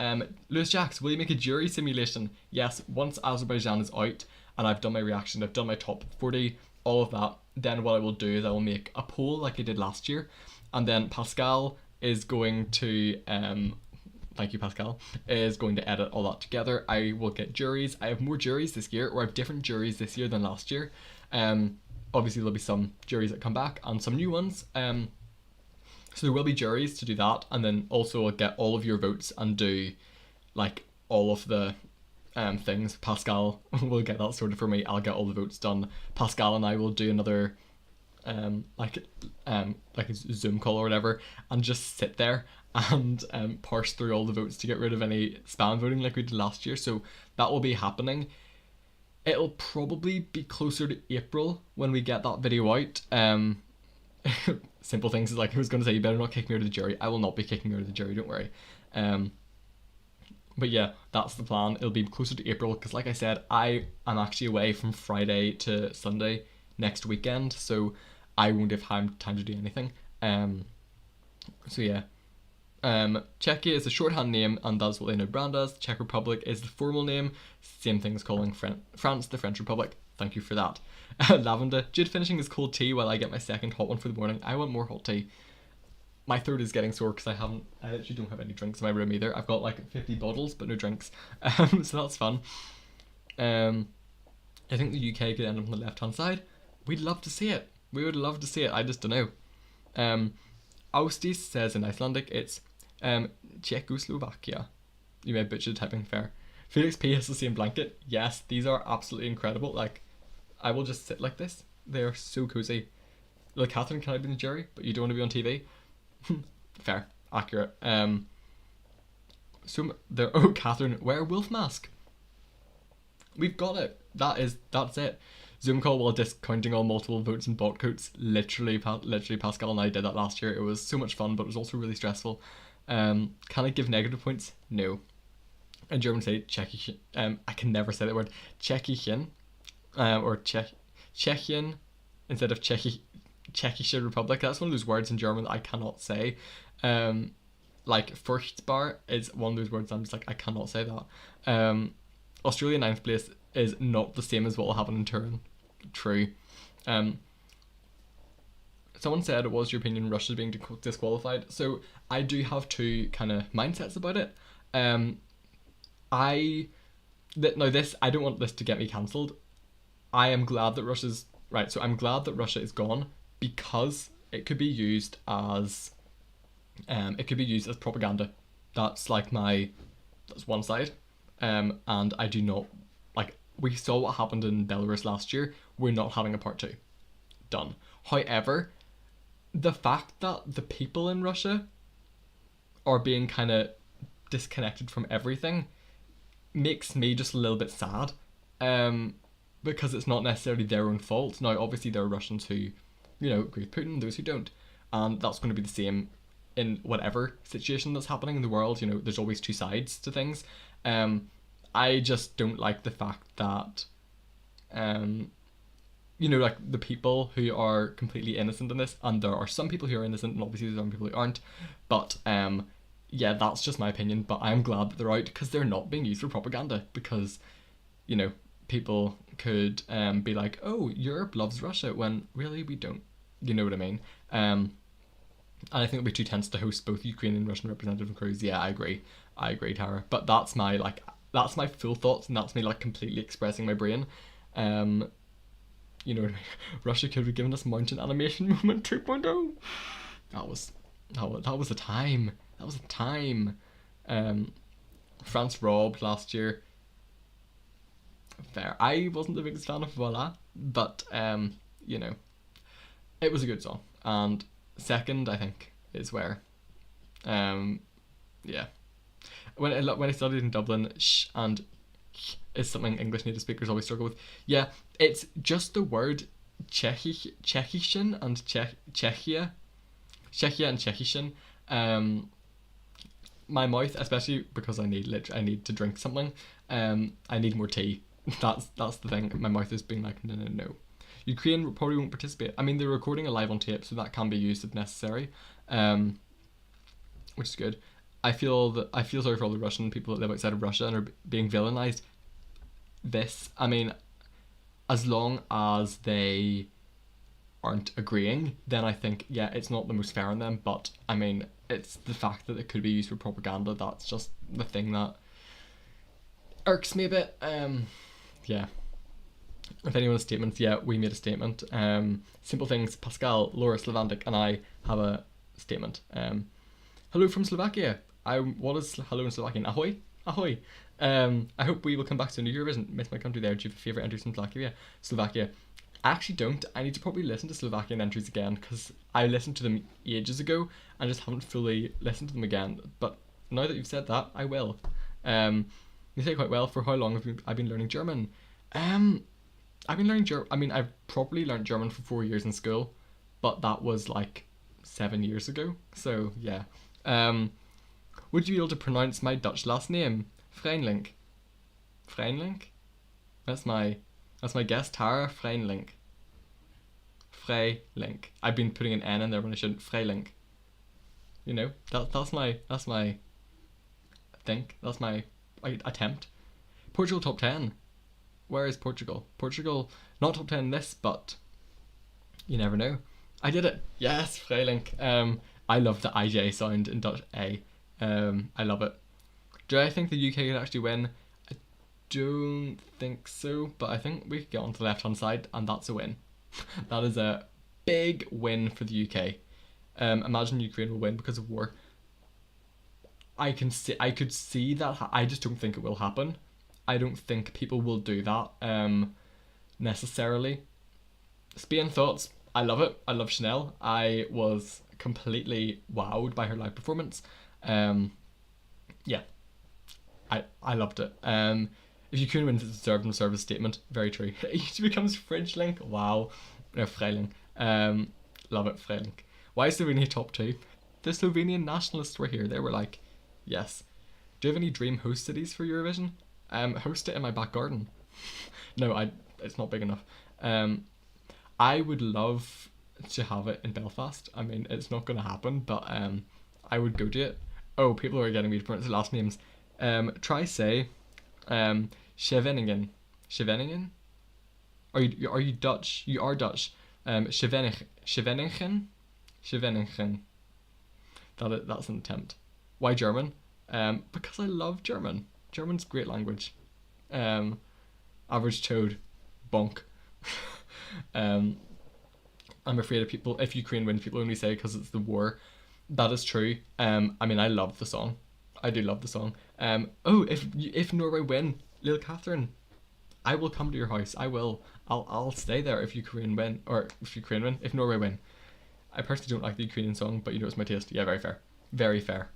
Lewis Jacks, will you make a jury simulation? Yes, once Azerbaijan is out and I've done my reaction, I've done my top 40, all of that, then what I will do is I will make a poll like I did last year, and then Pascal is going to thank you Pascal, is going to edit all that together. I will get juries. I have more juries this year, or I have different juries this year than last year. Obviously there'll be some juries that come back and some new ones. So there will be juries to do that, and then also I'll get all of your votes and do like all of the things. Pascal will get that sorted for me. I'll get all the votes done. Pascal and I will do another like a Zoom call or whatever, and just sit there and parse through all the votes to get rid of any spam voting like we did last year. So that will be happening. It'll probably be closer to April when we get that video out. Simple things is like, I was going to say, you better not kick me out of the jury. I will not be kicking you out of the jury, don't worry. But yeah, that's the plan. It'll be closer to April because, like I said, I am actually away from Friday to Sunday next weekend, so I won't have time to do anything. So yeah. Czechia is a shorthand name, and that's what they know brand as. Czech Republic is the formal name. Same thing as calling France the French Republic. Thank you for that. Lavender. Jude finishing his cold tea while I get my second hot one for the morning. I want more hot tea. My throat is getting sore because I actually don't have any drinks in my room either. I've got like 50 bottles but no drinks. So that's fun. I think the UK could end up on the left hand side. We'd love to see it. We would love to see it. I just don't know. Austis says in Icelandic it's Czechoslovakia. You may butcher the typing, fair. Felix P has the same blanket. Yes, these are absolutely incredible. Like, I will just sit like this. They are so cozy. Like, Catherine, can I be in the jury? But you don't want to be on TV? Fair. Accurate. So there. Oh, Catherine, wear a wolf mask. We've got it. That's it. Zoom call while discounting all multiple votes and bot coats. Literally Pascal and I did that last year. It was so much fun, but it was also really stressful. Can I give negative points? No. In German say Tschechian. I can never say that word. Tschechian. Or Czechian instead of Czechische Republic. That's one of those words in German that I cannot say. Like furchtbar is one of those words I'm just like, I cannot say that. Australia 9th place is not the same as what will happen in Turin. True. Someone said, what was your opinion Russia's being disqualified? So I do have two kind of mindsets about it. I don't want this to get me cancelled. I am glad that Russia's right. So I'm glad that Russia is gone because it could be used as propaganda. That's one side. And I do not like. We saw what happened in Belarus last year. We're not having a part 2. Done. However, the fact that the people in Russia are being kind of disconnected from everything makes me just a little bit sad, because it's not necessarily their own fault. Now, obviously, there are Russians who, agree with Putin, those who don't, and that's going to be the same in whatever situation that's happening in the world. There's always two sides to things. I just don't like the fact that, like the people who are completely innocent in this, and there are some people who are innocent, and obviously there's some people who aren't, but yeah, that's just my opinion, but I'm glad that they're out, because they're not being used for propaganda, because, people could be like, oh, Europe loves Russia, when really we don't, you know what I mean? And I think it'll be too tense to host both Ukrainian and Russian representative crews. Yeah, I agree, Tara, but that's my full thoughts, and that's me completely expressing my brain. Russia could have given us mountain animation moment 2.0. That was a time. That was a time. France robbed last year. Fair. I wasn't the biggest fan of Voila, but it was a good song. And second, I think, is where, yeah. When I studied in Dublin, sh and is something English native speakers always struggle with. Yeah, it's just the word Czechischen and Czechia and Czechischen. My mouth, especially because I need to drink something. I need more tea. That's the thing. My mouth is being like, no. Ukraine probably won't participate. I mean, they're recording a live on tape, so that can be used if necessary, which is good. I feel sorry for all the Russian people that live outside of Russia and are being villainized. I mean, as long as they aren't agreeing, then I think, yeah, it's not the most fair on them, but I mean, it's the fact that it could be used for propaganda, that's just the thing that irks me a bit. Yeah. If anyone has statements, yeah, we made a statement. Simple things, Pascal, Laura, Slavandik, and I have a statement. Hello from Slovakia. What is hello in Slovakian? Ahoy? Ahoy. I hope we will come back to New Eurovision. Miss my country there. Do you have a favourite entries from Slovakia? I actually don't. I need to probably listen to Slovakian entries again, because I listened to them ages ago and just haven't fully listened to them again. But now that you've said that, I will. You say quite well. For how long have I been learning German? I've been learning German. I mean, I've probably learned German for 4 years in school, but that was 7 years ago. So yeah. Would you be able to pronounce my Dutch last name? Freinlink. Freinlink? That's my guess. Tara Freinlink. Freinlink. I've been putting an N in there when I shouldn't. Freinlink. That's my attempt. Portugal top 10. Where is Portugal? Portugal not top 10 in this, but you never know. I did it. Yes, Freinlink. I love the IJ sound in Dutch A. I love it. Do I think the UK could actually win? I don't think so, but I think we could get onto the left-hand side, and that's a win. That is a big win for the UK. Imagine Ukraine will win because of war. I could see that. I just don't think it will happen. I don't think people will do that necessarily. Spain thoughts. I love it. I love Chanel. I was completely wowed by her live performance. Yeah, I loved it. If you couldn't win, it's deserved and serve a statement. Very true. It becomes French link. Wow. No, Freinlink. Love it, Freinlink. Why is Slovenia top 2? The Slovenian nationalists were here. They were like, yes. Do you have any dream host cities for Eurovision? Host it in my back garden. No, it's not big enough. I would love to have it in Belfast. I mean, it's not going to happen, but I would go to it. Oh, people are getting me to pronounce the last names. Try say Scheveningen. Scheveningen? Are you Dutch? You are Dutch. Scheveningen? Scheveningen. That's an attempt. Why German? Because I love German. German's a great language. Average toad. Bonk. I'm afraid of people. If Ukraine wins, people only say because it's the war. That is true. I mean, I love the song. I do love the song. If Norway win, Lil Catherine, I will come to your house. I will. I'll stay there if Ukraine win, or if Norway win. I personally don't like the Ukrainian song, but it's my taste. Yeah, very fair. Very fair.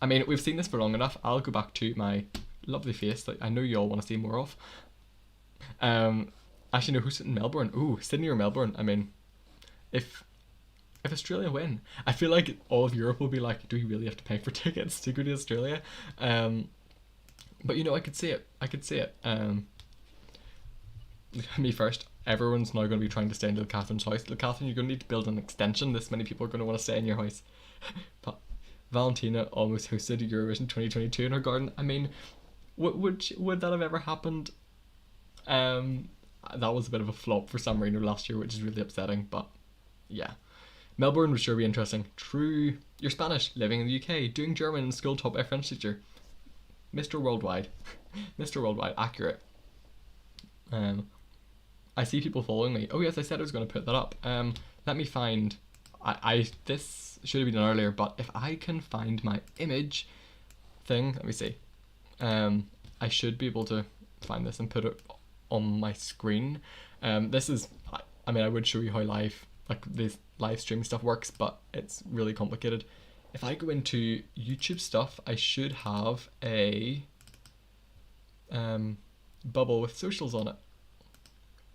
I mean, we've seen this for long enough. I'll go back to my lovely face that I know you all want to see more of. Actually, no, who's in Melbourne? Ooh, Sydney or Melbourne? I mean, if Australia win, I feel like all of Europe will be like, do we really have to pay for tickets to go to Australia? But you know, I could see it. Me first. Everyone's now going to be trying to stay in Little Catherine's house. Little Catherine, you're going to need to build an extension. This many people are going to want to stay in your house. But Valentina almost hosted Eurovision 2022 in her garden. I mean, would that have ever happened? That was a bit of a flop for San Marino last year, which is really upsetting. But yeah, Melbourne would sure be interesting. True. You're Spanish, living in the UK, doing German in school taught by a French teacher. Mr. Worldwide. Mr. Worldwide, accurate. I see people following me. Oh yes, I said I was going to put that up. Let me find. This should have been done earlier, but if I can find my image thing, let me see. I should be able to find this and put it on my screen. This is. I mean, I would show you how this live stream stuff works, but it's really complicated. If I go into YouTube stuff, I should have a bubble with socials on it.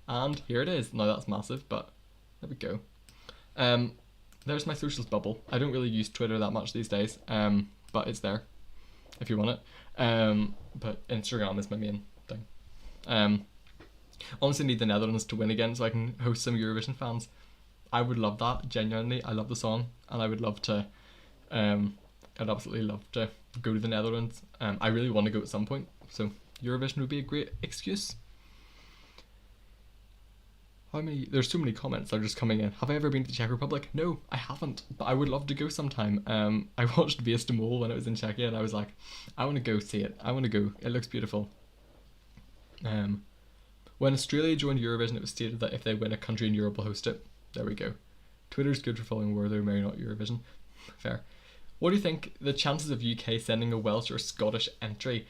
And here it is. Now that's massive, but there we go. There's my socials bubble. I don't really use Twitter that much these days, but it's there if you want it. But Instagram is my main thing. Honestly, need the Netherlands to win again so I can host some Eurovision fans. I would love that, genuinely. I love the song, and I would love to. I'd absolutely love to go to the Netherlands. I really want to go at some point, so Eurovision would be a great excuse. There's so many comments that are just coming in. Have I ever been to the Czech Republic? No, I haven't, but I would love to go sometime. I watched Rüstəmli when it was in Czechia, and I was like, I want to go see it. I want to go. It looks beautiful. When Australia joined Eurovision, it was stated that if they win, a country in Europe will host it. There we go. Twitter's good for following where they're maybe not Eurovision. Fair. What do you think the chances of UK sending a Welsh or Scottish entry?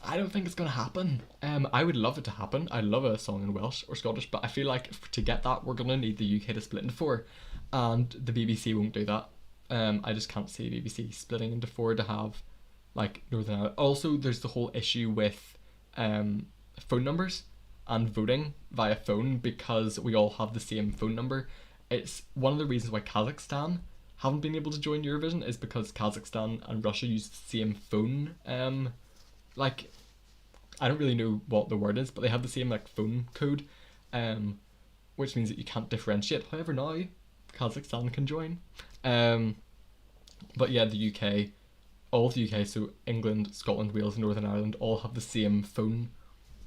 I don't think it's going to happen. I would love it to happen. I love a song in Welsh or Scottish, but I feel like to get that, we're going to need the UK to split into 4, and the BBC won't do that. I just can't see BBC splitting into 4 to have like Northern Ireland. Also, there's the whole issue with phone numbers and voting via phone, because we all have the same phone number. It's one of the reasons why Kazakhstan haven't been able to join Eurovision, is because Kazakhstan and Russia use the same phone. Like, I don't really know what the word is, but they have the same like phone code, which means that you can't differentiate. However, now Kazakhstan can join. But yeah, the UK, all of the UK, so England, Scotland, Wales, and Northern Ireland all have the same phone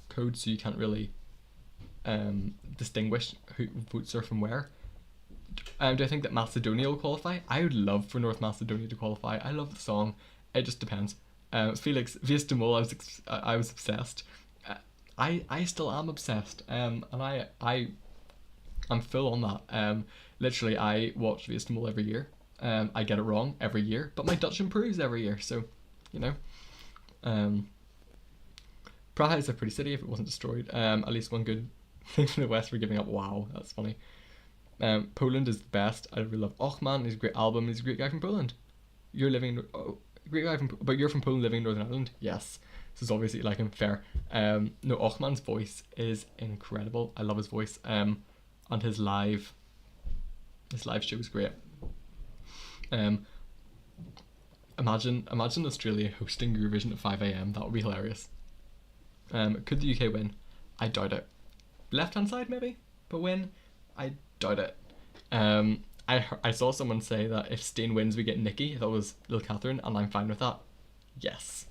code, so you can't really distinguish who votes are from where. Do I think that Macedonia will qualify? I would love for North Macedonia to qualify. I love the song. It just depends. Felix Rüstəmli, I was obsessed. I still am obsessed. And I'm full on that. Literally, I watch Rüstəmli every year. I get it wrong every year, but my Dutch improves every year. So, you know. Praha is a pretty city if it wasn't destroyed. At least one good thing from the West for giving up. Wow, that's funny. Poland is the best. I really love Ochman. He's a great album. He's a great guy from Poland. You're living. Great guy but you're from Poland, living in Northern Ireland. Yes, this is obviously like him. Fair. No, Ochman's voice is incredible. I love his voice. And his live show is great. Imagine Australia hosting Eurovision at 5 a.m. That would be hilarious. Could the UK win? I doubt it. Left hand side maybe, but win? I doubt it. I saw someone say that if Stain wins, we get Nikki. That was Little Catherine, and I'm fine with that. Yes.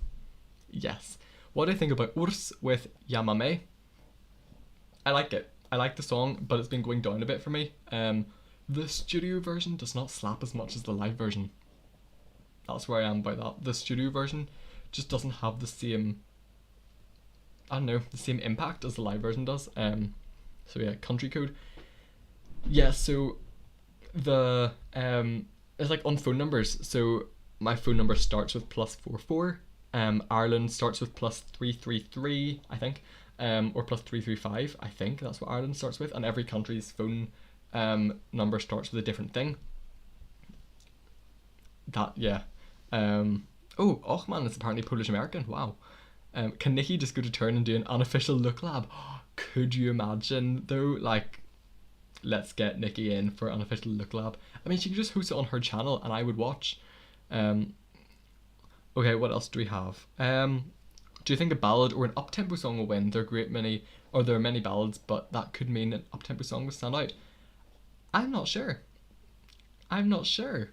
What do you think about Urs with Yamame? I like it. I like the song, but it's been going down a bit for me. The studio version does not slap as much as the live version. That's where I am by that. The studio version just doesn't have the same, I don't know, the same impact as the live version does. So yeah, country code. Yeah, so the it's like on phone numbers. So my phone number starts with +44. Ireland starts with +333, I think, or +335. I think that's what Ireland starts with, and every country's phone number starts with a different thing. That, yeah. Oh, Ochman is apparently Polish American. Wow. Can Nikki just go to turn and do an unofficial look lab? Could you imagine though? Like, let's get Nikki in for unofficial look lab. I mean, she could just host it on her channel, and I would watch. Okay, what else do we have? Do you think a ballad or an up-tempo song will win? There are many ballads, but that could mean an up-tempo song will stand out. I'm not sure. I'm not sure.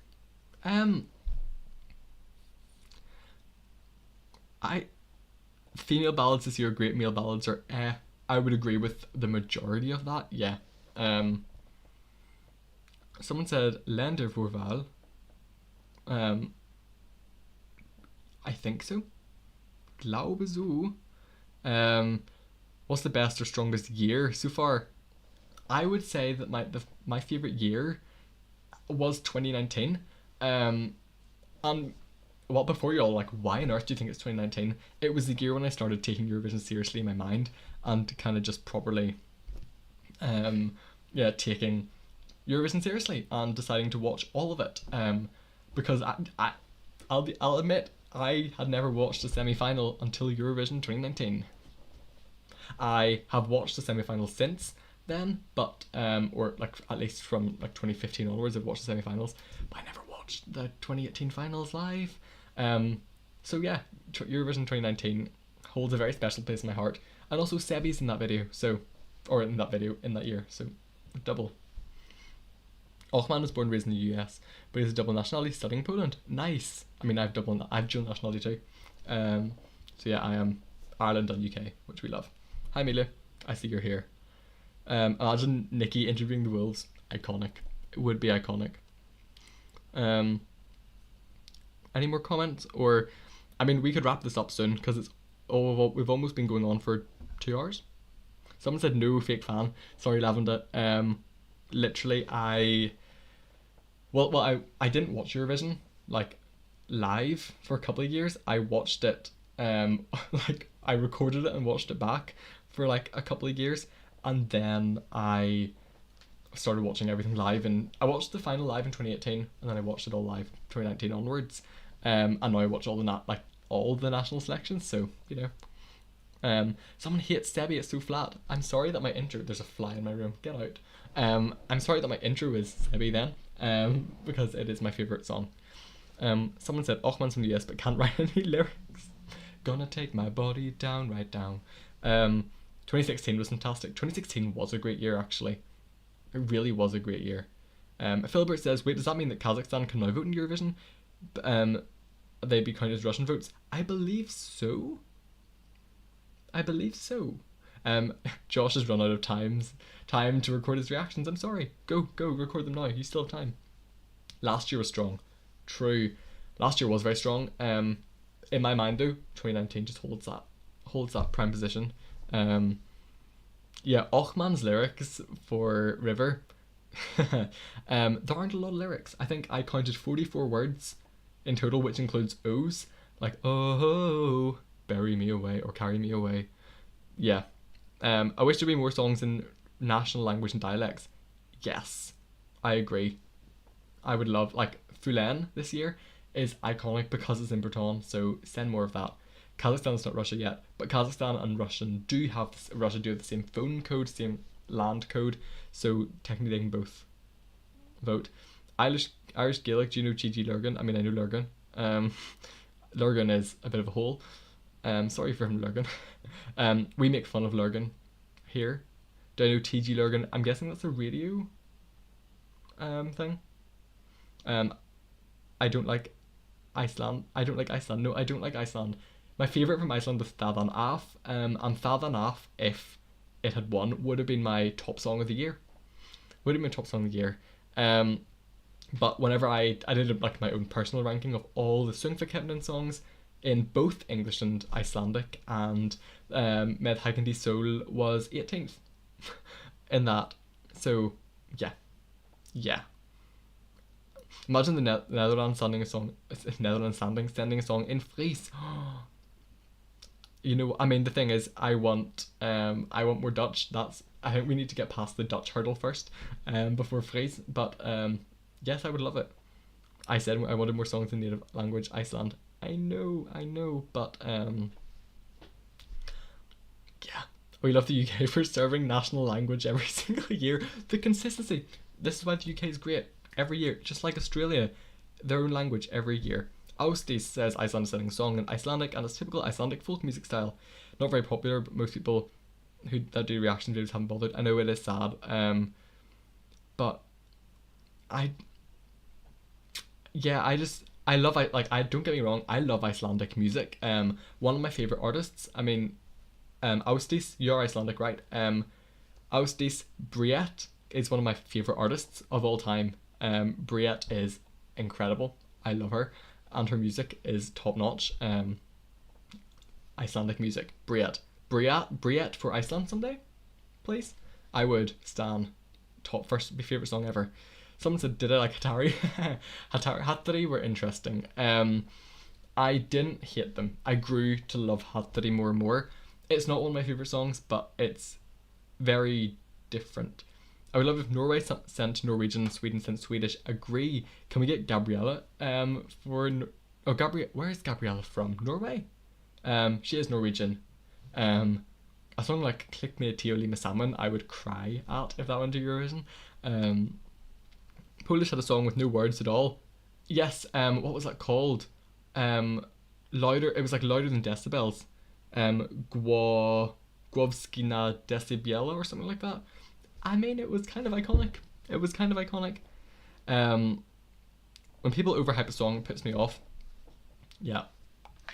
I Female ballads this year, great male ballads are I would agree with the majority of that. Yeah. Someone said Länder Vorval. I think so. Glaube so. What's the best or strongest year so far? I would say that my favorite year was 2019. And well, before you're all like, why on earth do you think it's 2019? It was the year when I started taking Eurovision seriously in my mind and kind of just properly, taking Eurovision seriously and deciding to watch all of it. Because I'll admit I had never watched a semi-final until Eurovision 2019. I have watched the semi-final since then, but or like at least from like 2015 onwards, I've watched the semi-finals, but I never watched the 2018 finals live. So yeah, Eurovision 2019 holds a very special place in my heart, and also Sebi's in that video, in that year, so double. Ochman was born and raised in the US, but he has a double nationality studying Poland. Nice. I mean, I've dual nationality too. So yeah, I am Ireland and UK, which we love. Hi Amelia, I see you're here. Imagine Nikki interviewing the Wolves. Iconic. It would be iconic. Any more comments? Or, I mean, we could wrap this up soon because we've almost been going on for 2 hours. Someone said no, fake fan. Sorry, Lavender. Literally, I didn't watch Eurovision like live for a couple of years. I watched it like I recorded it and watched it back for like a couple of years, and then I started watching everything live, and I watched the final live in 2018, and then I watched it all live 2019 onwards, and now I watch all the national selections. So someone hates Sebi, it's so flat. I'm sorry that my intro, there's a fly in my room, get out. I'm sorry that my intro is Sebi then, because it is my favourite song. Someone said Ochman's from the US but can't write any lyrics. Gonna take my body down, right down. 2016 was fantastic. 2016 was a great year, actually. It really was a great year. Philbert says, wait, does that mean that Kazakhstan can now vote in Eurovision? They'd be counted as Russian votes? I believe so. Josh has run out of time to record his reactions. I'm sorry. Go record them now. You still have time. Last year was strong. True. Last year was very strong. In my mind though, 2019 just holds that prime position. Ochman's lyrics for River. There aren't a lot of lyrics. I think I counted 44 words in total, which includes O's, like oh, bury me away or carry me away. Yeah. I wish there'd be more songs in national language and dialects. Yes, I agree. I would love, like, Fulenn this year is iconic because it's in Breton, so send more of that. Kazakhstan's not Russia yet, but Kazakhstan and Russia do have the same phone code, same land code, so technically they can both vote. Irish Gaelic, do you know Gigi Lurgan? I mean, I know Lurgan. Lurgan is a bit of a hole. Sorry for him, Lurgan. We make fun of Lurgan here. Do I know TG Lurgan? I'm guessing that's a radio thing. I don't like Iceland. No, I don't like Iceland. My favourite from Iceland was Thadan Af. And Thadan Af, if it had won, would have been my top song of the year. But whenever I did like my own personal ranking of all the Sungfakepnin songs in both English and Icelandic, and Med Hægindi Soul was 18th in that. So yeah. Imagine the Netherlands sending a song in Fries. I mean, the thing is, I want more Dutch. I think we need to get past the Dutch hurdle first, before Fries. But yes, I would love it. I said I wanted more songs in native language, Iceland. I know, but yeah. We love the UK for serving national language every single year. The consistency. This is why the UK is great. Every year, just like Australia, their own language every year. Austis says Iceland is singing a song in Icelandic and it's typical Icelandic folk music style. Not very popular, but most people that do reaction videos haven't bothered. I know it is sad, but I love I don't get me wrong, I love Icelandic music. One of my favorite artists. I mean, Austis, you're Icelandic, right? Austis Bríett is one of my favorite artists of all time. Bríett is incredible. I love her, and her music is top notch. Icelandic music, Bríett for Iceland someday, please. I would stan top first be favorite song ever. Someone said, did I like Hatari? Hatari were interesting. I didn't hate them. I grew to love Hatari more and more. It's not one of my favorite songs, but it's very different. I would love if Norway sent Norwegian, Sweden sent Swedish. Agree. Can we get Gabriella? Where is Gabriella from? Norway? She is Norwegian. A song like Klick med Tioli med Sammen I would cry at if that went to Eurovision. Polish had a song with no words at all. Yes, what was that called? Louder, it was like louder than decibels. Głowski na Desibiela or something like that. I mean, it was kind of iconic. When people overhype a song, it puts me off. Yeah,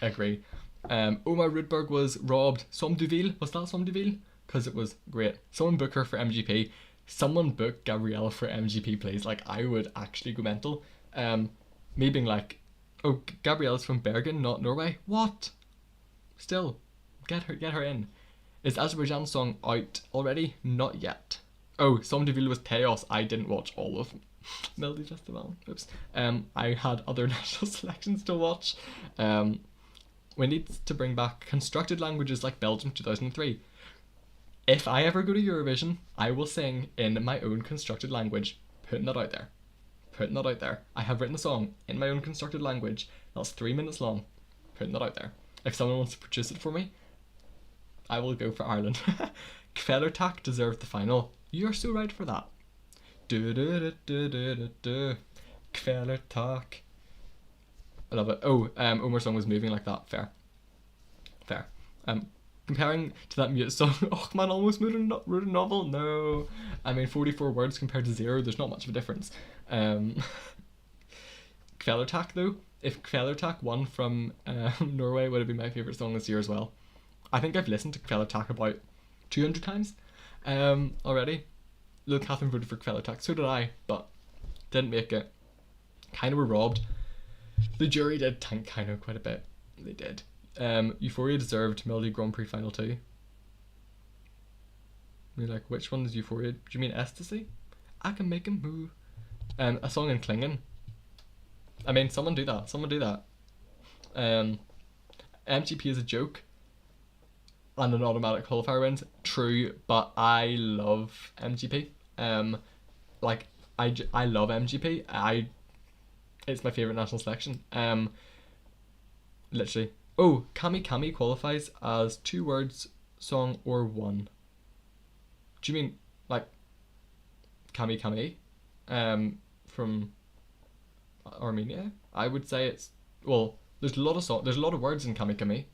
I agree. Omar Rudberg was robbed. Som du vil. Was that Som du vil? Because it was great. Someone book her for MGP. Someone book Gabriella for MGP, please. Like, I would actually go mental. Me being like, oh, Gabriella's from Bergen, not Norway. What? Still, get her in. Is Azerbaijan song out already? Not yet. Oh, Som du vil was chaos. I didn't watch all of Melody Festival. Oops. I had other national selections to watch. We need to bring back constructed languages like Belgium 2003. If I ever go to Eurovision, I will sing in my own constructed language. Putting that out there. I have written a song in my own constructed language that's 3 minutes long. Putting that out there. If someone wants to produce it for me, I will go for Ireland. Kvelertak deserved the final. You're so right for that. Kvelertak. I love it. Oh, Omar's song was moving like that. Fair. Comparing to that mute song, oh man, almost wrote a novel. No, I mean 44 words compared to 0. There's not much of a difference. Kvelertak though, if Kvelertak won from Norway, would have been my favorite song this year as well. I think I've listened to Kvelertak about 200 times already. Little Catherine voted for Kvelertak, so did I, but didn't make it. Kind of were robbed. The jury did tank kind of quite a bit. They did. Euphoria deserved Melody Grand Prix Final 2. You're like, which one is Euphoria? Do you mean Ecstasy? I can make him move. A song in Klingen. I mean, someone do that. MGP is a joke. And an automatic qualifier wins. True, but I love MGP. I love MGP. It's my favourite national selection. Literally. Oh, Kami Kami qualifies as 2 words song or 1. Do you mean like Kami Kami from Armenia? I would say it's, well, there's a lot of words in Kami Kami.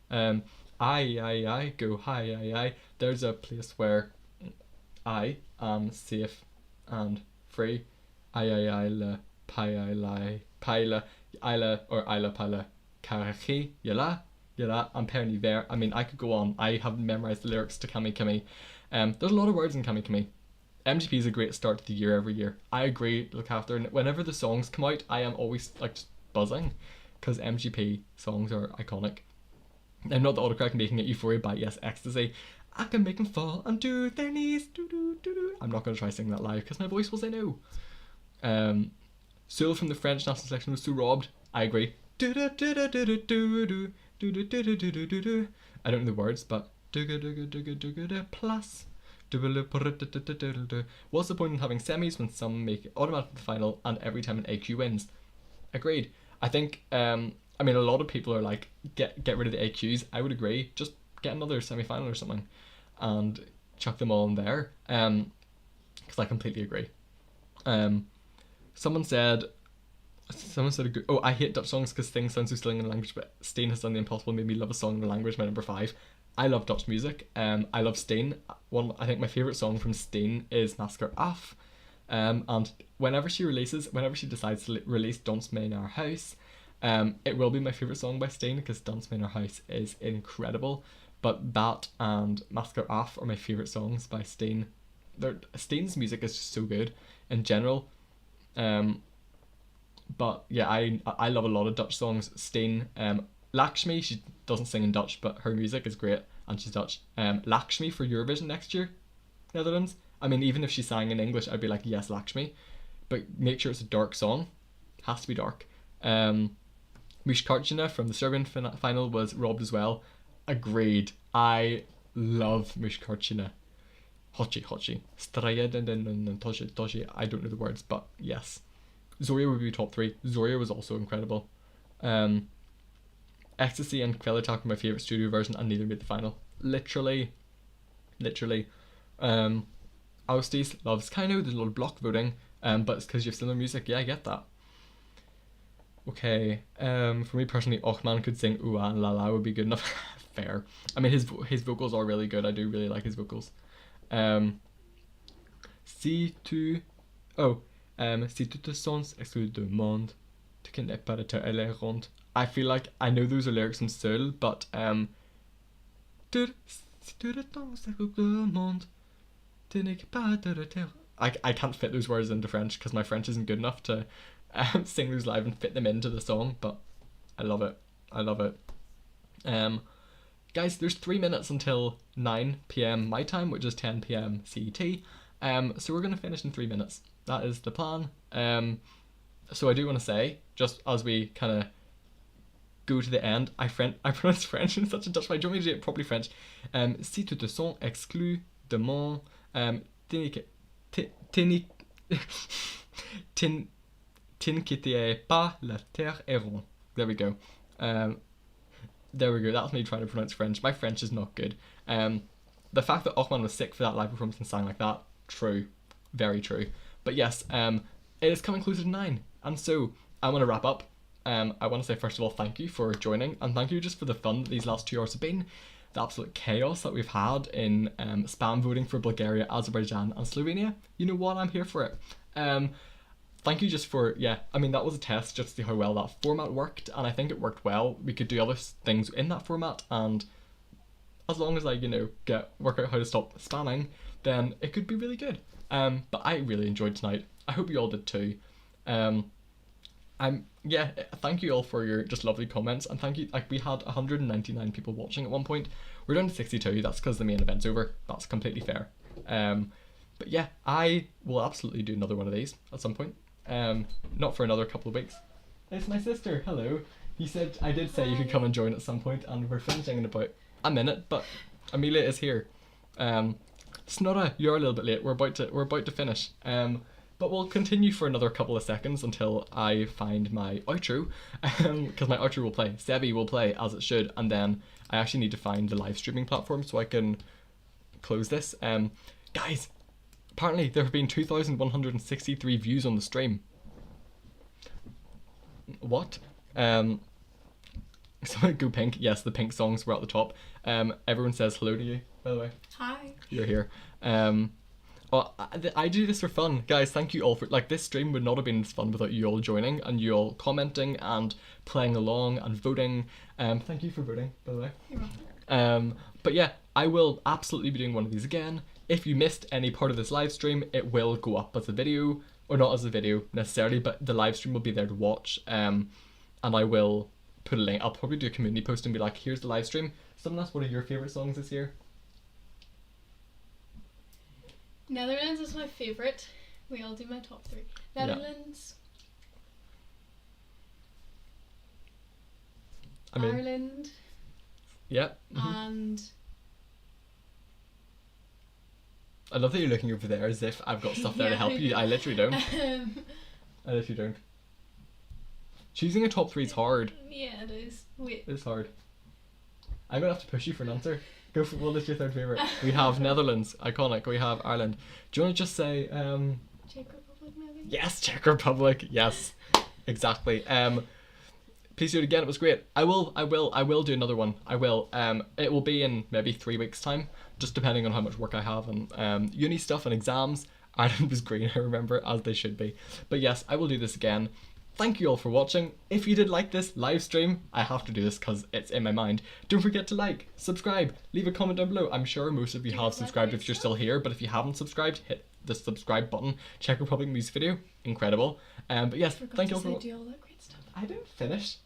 I go hi. There's a place where I am safe and free. I la paila or Isla paila Karachi yala and Perni Ver. I mean, I could go on. I haven't memorized the lyrics to Kami Kami. There's a lot of words in Kami Kami. MGP is a great start to the year every year. I agree. Look after, and whenever the songs come out, I am always like just buzzing because MGP songs are iconic. I'm not the autocorrect making it Euphoria by yes Ecstasy. I can make them fall onto their knees. I'm not going to try singing that live because my voice will say no. Soul from the French national selection was so robbed. I agree. I don't know the words, but plus. What's the point in having semis when some make it automatic to the final and every time an AQ wins? Agreed. I think I I mean, a lot of people are like, get rid of the AQs. I would agree. Just get another semi-final or something and chuck them all in there. Because I completely agree. Someone said, I hate Dutch songs because things sound so silly in the language, but Steen has done the impossible, made me love a song in the language. My number 5. I love Dutch music. I love Steen. I think my favourite song from Steen is Masker Af. And whenever she decides to release Dans Mijn Huis, it will be my favourite song by Steen because Dans Mijn Huis is incredible. But that and Masker Af are my favourite songs by Steen. Steen's music is just so good in general. But yeah, I love a lot of Dutch songs. Steen, Lakshmi, she doesn't sing in Dutch, but her music is great and she's Dutch. Lakshmi for Eurovision next year, Netherlands. I mean, even if she sang in English, I'd be like, yes, Lakshmi. But make sure it's a dark song. Has to be dark. Mushkarchina from the Serbian final was robbed as well. Agreed. I love Mushkarchina. Hochi. Toshi. I don't know the words, but yes. Zoria would be top 3. Zoria was also incredible. Ecstasy and Kvelitak were my favourite studio version and neither made the final. Literally. Austis loves Kaino, there's a lot of block voting, but it's because you have similar music. Yeah, I get that. Okay, for me personally, Ochman could sing Ua and La La would be good enough. Fair. I mean, his vocals are really good. I do really like his vocals. Si tu te sens exclu du monde, tu connais pas te aller rond. I feel like I know those are lyrics from Seul, but si tu te sens exclu du monde, tu n'es pas de terre. I can't fit those words into French because my French isn't good enough to sing those live and fit them into the song, but I love it. Guys, there's 3 minutes until 9 p.m. my time, which is 10 p.m. CET. So we're going to finish in 3 minutes. That is the plan. So I do want to say, just as we kind of go to the end, I pronounce French in such a Dutch way. Do you want me to do it properly French? Si tu te sens exclu de mon t'inquiète pas, la terre est ronde. There we go. That's me trying to pronounce French. My French is not good. The fact that Ochman was sick for that live performance and sang like that, true. Very true. But yes, it is coming closer to 9. And so, I want to wrap up. I want to say, first of all, thank you for joining. And thank you just for the fun that these last 2 hours have been. The absolute chaos that we've had in spam voting for Bulgaria, Azerbaijan and Slovenia. You know what? I'm here for it. Thank you just for, I mean, that was a test just to see how well that format worked, and I think it worked well. We could do other things in that format, and as long as I, work out how to stop spamming, then it could be really good. But I really enjoyed tonight. I hope you all did too. Thank you all for your just lovely comments, and thank you. Like, we had 199 people watching at one point. We're down to 62. That's because the main event's over. That's completely fair. But yeah, I will absolutely do another one of these at some point. Not for another couple of weeks. It's my sister. Hello. I did say you could come and join at some point, and we're finishing in about a minute, but Amelia is here. Snorra, you're a little bit late. We're about to finish. But we'll continue for another couple of seconds until I find my outro, because my outro will play. Sebi will play as it should, and then I actually need to find the live streaming platform so I can close this. Guys, apparently there have been 2,163 views on the stream. What? So go pink. Yes, the pink songs were at the top. Everyone says hello to you, by the way. Hi. You're here. I do this for fun. Guys, thank you all for, this stream would not have been as fun without you all joining and you all commenting and playing along and voting. Thank you for voting, by the way. You're welcome. But yeah, I will absolutely be doing one of these again. If you missed any part of this live stream, it will go up as a video, or not as a video necessarily, but the live stream will be there to watch. And I will put a link. I'll probably do a community post and be like, here's the live stream. Someone asked, what are your favourite songs this year? Netherlands is my favourite. We all do my top 3. Netherlands. Yeah. Ireland. Yeah. And I love that you're looking over there as if I've got stuff there to help you. I literally don't. I literally don't. Choosing a top 3 is hard. Yeah, it is. Wait. It's hard. I'm gonna have to push you for an answer. Go for what is your third favourite? We have Netherlands, iconic. We have Ireland. Do you want to just say Czech Republic, maybe? yes, Czech Republic. Yes, exactly. Please do it again. It was great. I will do another one. I will. It will be in maybe 3 weeks' time, just depending on how much work I have and uni stuff and exams. Ireland was green, I remember, as they should be. But yes, I will do this again. Thank you all for watching. If you did like this live stream, I have to do this because it's in my mind. Don't forget to like, subscribe, leave a comment down below. I'm sure most of you have subscribed if you're still here, but if you haven't subscribed, hit the subscribe button. Czech Republic music video, incredible. But yes, thank you all for watching. I didn't finish.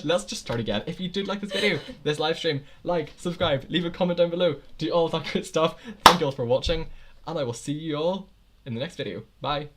Let's just start again. If you did like this video, this live stream, like, subscribe, leave a comment down below, do all that good stuff. Thank you all for watching, and I will see you all in the next video. Bye.